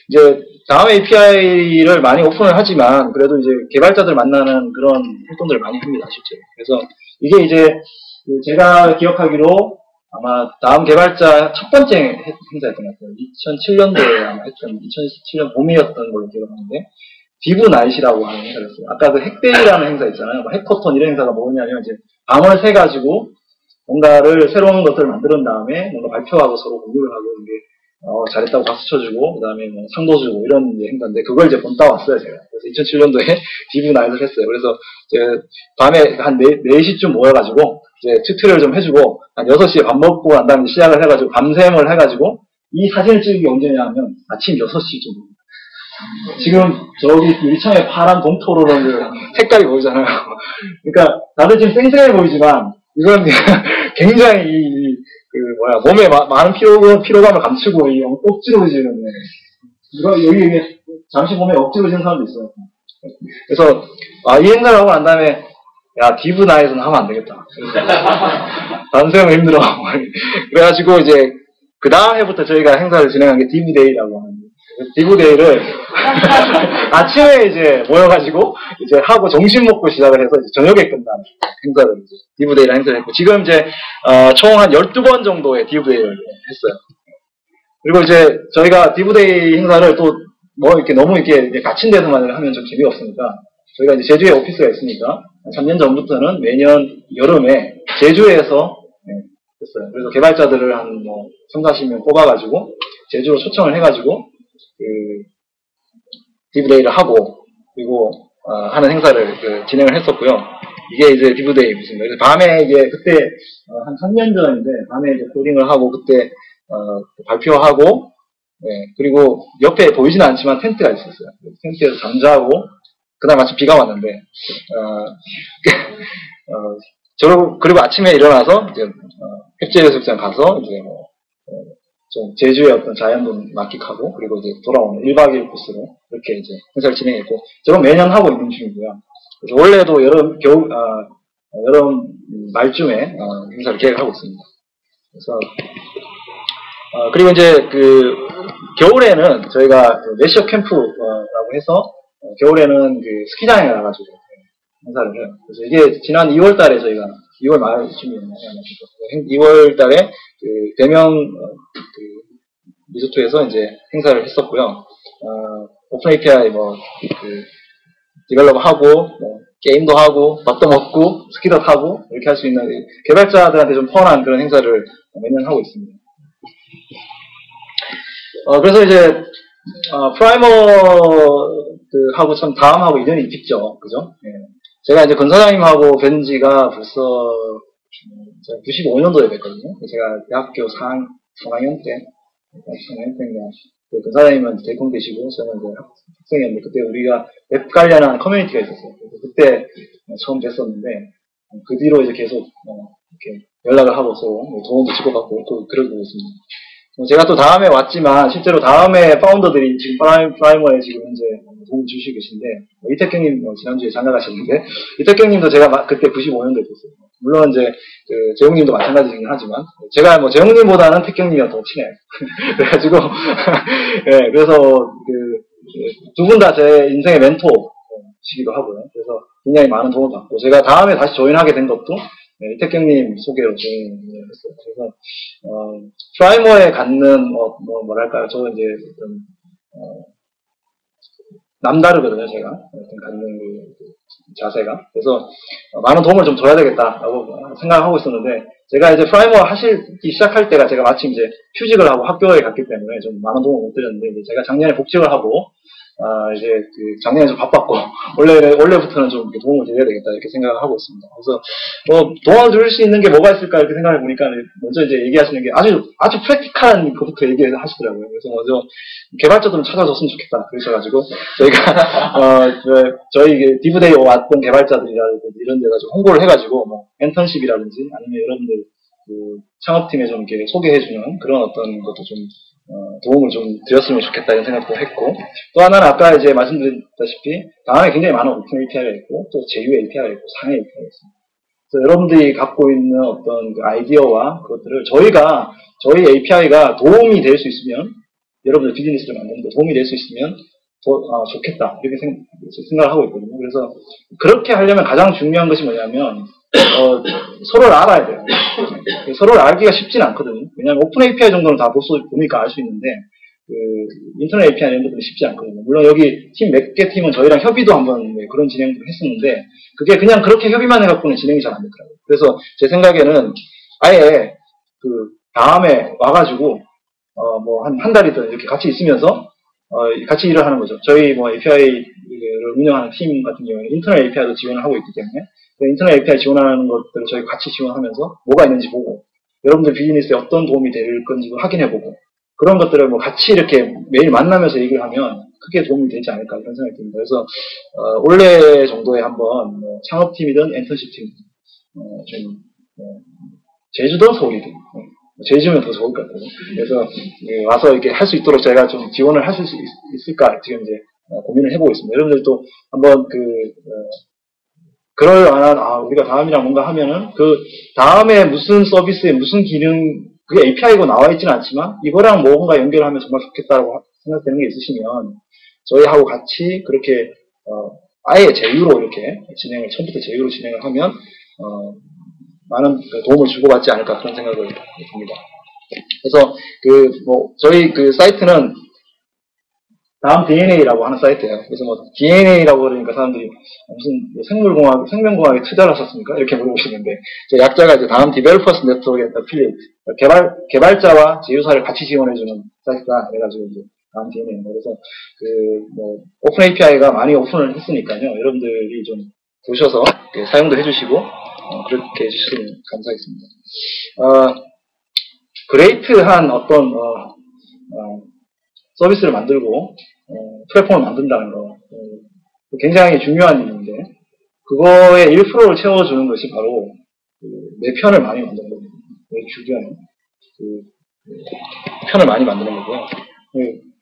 이제 다음 API를 많이 오픈을 하지만 그래도 이제 개발자들 만나는 그런 활동들을 많이 합니다 실제로. 그래서 이게 이제 제가 기억하기로 아마 다음 개발자 첫 번째 행사였던 것 같아요. 2007년도에 아마 했던 2017년 봄이었던 걸로 기억하는데 디브 나잇이라고 하는 행사였어요. 아까 그 핵데이라는 행사 있잖아요. 뭐 해커톤 이런 행사가 뭐냐면 이제 밤을 새 가지고 뭔가를 새로운 것들을 만든 다음에 뭔가 발표하고 서로 공유를 하고 이게 잘했다고 박수 쳐주고 그 다음에 뭐 상도 주고 이런 행사인데 그걸 이제 본따 왔어요 제가. 그래서 2007년도에 디브 나잇을 했어요. 그래서 이제 밤에 한 4시쯤 모여가지고 이제 튜토리얼 좀 해주고 한 6시에 밥 먹고 난 다음에 시작을 해가지고 밤샘을 해가지고 이 사진을 찍은 게 언제냐 하면 아침 6시쯤. 지금 저기 일창에 파란 동토로는 색깔이 보이잖아요. 그러니까 다들 지금 쌩쌩해 보이지만 이건 굉장히 몸에 많은 피로감을 감추고, 억지로 지는, 이거, 여기, 잠시 몸에 억지로 지는 사람도 있어요. 그래서, 이 행사를 하고 난 다음에, 야, 디브 나잇은 하면 안 되겠다. 단수형 힘들어. 그래가지고, 이제, 그 다음 해부터 저희가 행사를 진행한 게 디브데이라고 하는데, 디브데이를, 아침에 이제 모여가지고, 이제 하고 점심 먹고 시작을 해서 이제 저녁에 끝나는 행사를 이제 디브데이를 행사를 했고, 지금 이제, 총 한 12번 정도의 디브데이를 했어요. 그리고 이제 저희가 디브데이 행사를 또, 이렇게 너무 이렇게 갇힌 데서만 하면 좀 재미없으니까, 저희가 이제 제주에 오피스가 있으니까, 3년 전부터는 매년 여름에 제주에서 했어요. 그래서 개발자들을 한 3, 40명 뽑아가지고, 제주로 초청을 해가지고, 디브데이를 하고, 그리고, 하는 행사를 진행을 했었고요. 이게 이제 디브데이 무슨, 그래서 밤에 이제 그때, 한 3년 전인데, 밤에 이제 코딩을 하고, 그때, 발표하고, 그리고 옆에 보이지는 않지만 텐트가 있었어요. 텐트에서 잠자고, 그날 마침 비가 왔는데, 그리고 아침에 일어나서, 이제, 획제해수욕장 가서, 이제, 좀 제주의 어떤 자연도 만끽하고, 그리고 이제 돌아오는 1박 2일 코스로, 이렇게 이제 행사를 진행했고, 저는 매년 하고 있는 중이고요. 그래서 원래도 여름 말쯤에, 행사를 계획하고 있습니다. 그래서, 그리고 이제 겨울에는 저희가 레시어 캠프라고 해서, 겨울에는 스키장에 가가지고 행사를 해요. 그래서 이게 지난 2월 달에 저희가 2월 말쯤이었나요? 2월 달에 대명 리조트에서 이제 행사를 했었고요. 오픈 API 디벨롭 하고 게임도 하고 밥도 먹고 스키도 타고 이렇게 할 수 있는 개발자들한테 좀 펀한 그런 행사를 매년 하고 있습니다. 그래서 이제 프라이머하고 참 다음하고 인연이 깊죠, 그죠? 제가 이제 권사장님하고 뵌 지가 벌써 95년도에 뵀거든요. 제가 대학교 4학년 때인가. 권사장님은 대학원 계시고 저는 이제 학생이었는데 그때 우리가 웹 관련한 커뮤니티가 있었어요. 그래서 그때 처음 뵀었는데 그 뒤로 이제 계속 이렇게 연락을 하고 서로 도움도 주고받고 또 그러고 있습니다. 제가 또 다음에 왔지만 실제로 다음에 파운더들이 지금 프라이머에 지금 현재 도움 주시고 계신데 이태경님 지난주에 장가 가셨는데 이태경님도 제가 그때 95년도에 뵀어요. 물론 이제 재용님도 마찬가지긴 하지만 제가 재용님보다는 태경님이랑 더 친해요. 그래가지고 그래서 두 분 다 제 인생의 멘토시기도 하고요. 그래서 굉장히 많은 도움을 받고 제가 다음에 다시 조인하게 된 것도 이태경님 소개로 조인했어요. 그래서 프라이머에 갖는 뭐랄까요, 저 이제 남다르거든요, 제가 갖는 자세가. 그래서 많은 도움을 좀 줘야 되겠다라고 생각하고 있었는데 제가 이제 프라이머 하시기 시작할 때가 제가 마침 이제 휴직을 하고 학교에 갔기 때문에 좀 많은 도움을 못 드렸는데 이제 제가 작년에 복직을 하고 이제 작년에 좀 바빴고 원래부터는 좀 도움을 드려야 되겠다 이렇게 생각을 하고 있습니다. 그래서 도와줄 수 있는 게 뭐가 있을까 이렇게 생각해 보니까 먼저 이제 얘기하시는 게 아주 프랙티컬한 것부터 얘기하시더라고요. 그래서 먼저 개발자들은 찾아줬으면 좋겠다 그러셔가지고 저희가 저희 디브데이 왔던 개발자들이라든지 이런 데가 좀 홍보를 해가지고 엔턴십이라든지 아니면 여러분들 창업팀에 좀 이렇게 소개해주는 그런 어떤 것도 좀 도움을 좀 드렸으면 좋겠다 이런 생각도 했고 또 하나는 아까 이제 말씀드렸다시피 다음에 굉장히 많은 오픈 API가 있고 또 제휴 API가 있고 상해 API가 있습니다. 그래서 여러분들이 갖고 있는 어떤 아이디어와 그것들을 저희 API가 도움이 될 수 있으면 여러분들 비즈니스를 만드는데 도움이 될 수 있으면 더 좋겠다 이렇게 생각을 하고 있거든요. 그래서 그렇게 하려면 가장 중요한 것이 뭐냐면 서로를 알아야 돼요. 서로를 알기가 쉽진 않거든요. 왜냐하면 오픈 API 정도는 다 보니까 알 수 있는데 인터넷 API 이런 것들은 쉽지 않거든요. 물론 여기 팀 몇 개 팀은 저희랑 협의도 한번 그런 진행도 했었는데 그게 그냥 그렇게 협의만 해갖고는 진행이 잘 안 되더라고요. 그래서 제 생각에는 아예 다음에 와가지고 한 달이든 이렇게 같이 있으면서 같이 일을 하는 거죠. 저희 API를 운영하는 팀 같은 경우에는 인터넷 API도 지원을 하고 있기 때문에 인터넷 API 지원하는 것들을 저희 같이 지원하면서 뭐가 있는지 보고 여러분들 비즈니스에 어떤 도움이 될 건지도 확인해보고 그런 것들을 같이 이렇게 매일 만나면서 얘기를 하면 크게 도움이 되지 않을까 이런 생각이 듭니다. 그래서 올해 정도에 한번 창업팀이든 엔턴십팀 좀 제주도 서울이든 제주면 더 좋을 것 같아요. 그래서 와서 이렇게 할 수 있도록 저희가 좀 지원을 하실 수 있을까 지금 이제 고민을 해보고 있습니다. 여러분들도 한번 그럴 만한 우리가 다음이랑 뭔가 하면은 그 다음에 무슨 서비스에 무슨 기능 그게 API고 나와 있지는 않지만 이거랑 뭔가 연결하면 정말 좋겠다고 생각되는 게 있으시면 저희하고 같이 그렇게 아예 제휴로 이렇게 처음부터 제휴로 진행을 하면 많은 도움을 주고받지 않을까 그런 생각을 듭니다. 그래서 저희 사이트는 다음 DNA라고 하는 사이트예요. 그래서 DNA라고 그러니까 사람들이 무슨 생명공학에 투자를 하셨습니까? 이렇게 물어보시는데 약자가 이제 다음 디벨로퍼스 네트워크 앤 어필리에이트 개발자와 제휴사를 같이 지원해주는 사이트다. 그래가지고 이제 다음 DNA입니다. 그래서 오픈 API가 많이 오픈을 했으니까요. 여러분들이 좀 보셔서 사용도 해주시고 그렇게 해주시면 감사하겠습니다. 그레이트한 어떤 서비스를 만들고 플랫폼을 만든다는 거 굉장히 중요한 일인데 그거의 1%를 채워주는 것이 바로 내 편을 많이 만드는 겁니다. 내 주변에 편을 많이 만드는 거고요.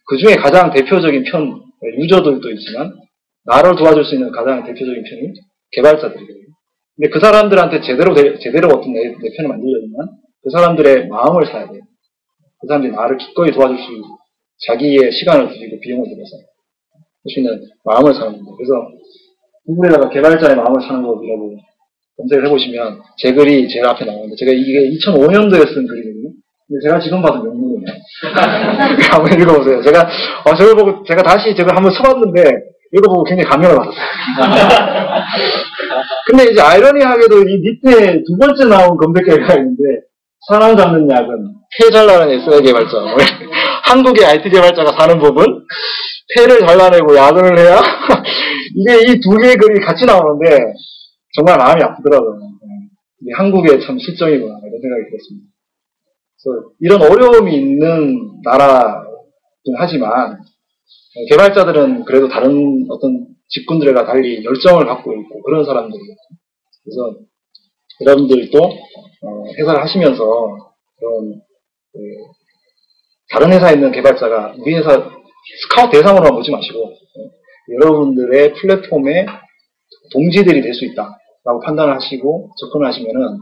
그 중에 가장 대표적인 편 유저들도 있지만 나를 도와줄 수 있는 가장 대표적인 편이 개발자들이거든요. 근데 그 사람들한테 제대로 어떤 내 편을 만들려면 그 사람들의 마음을 사야 돼요. 그 사람들이 나를 기꺼이 도와줄 수 있는 자기의 시간을 들이고 비용을 들여서 할 수 있는 마음을 사는 겁니다. 그래서 구글에다가 개발자의 마음을 사는 법이라고 검색을 해보시면 제 글이 제일 앞에 나오는데 제가 이게 2005년도에 쓴 글이거든요. 근데 제가 지금 봐도 명문이네요. 한번 읽어보세요. 저걸 보고 제가 다시 저걸 한번 써봤는데 읽어보고 굉장히 감명을 받았어요. 근데 이제 아이러니하게도 이 밑에 두 번째 나온 검색 결과가 있는데 사람 잡는 약은 폐 잘라낸 SI 개발자. 한국의 IT 개발자가 사는 법은 폐를 잘라내고 야근을 해야 이게 이 두 개의 글이 같이 나오는데 정말 마음이 아프더라고요. 이게 한국의 참 실정이구나 이런 생각이 들었습니다. 그래서 이런 어려움이 있는 나라긴 하지만 개발자들은 그래도 다른 어떤 직군들과 달리 열정을 갖고 있고 그런 사람들이에요. 그래서 여러분들도 회사를 하시면서 그런 다른 회사에 있는 개발자가 우리 회사 스카우트 대상으로만 보지 마시고 여러분들의 플랫폼에 동지들이 될 수 있다라고 판단을 하시고 접근을 하시면은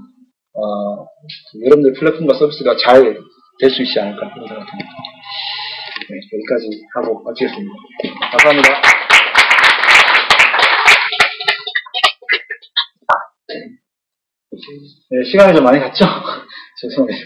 여러분들 플랫폼과 서비스가 잘 될 수 있지 않을까 그런 생각이 듭니다. 네, 여기까지 하고 마치겠습니다. 감사합니다. 네, 시간이 좀 많이 갔죠? 죄송해요.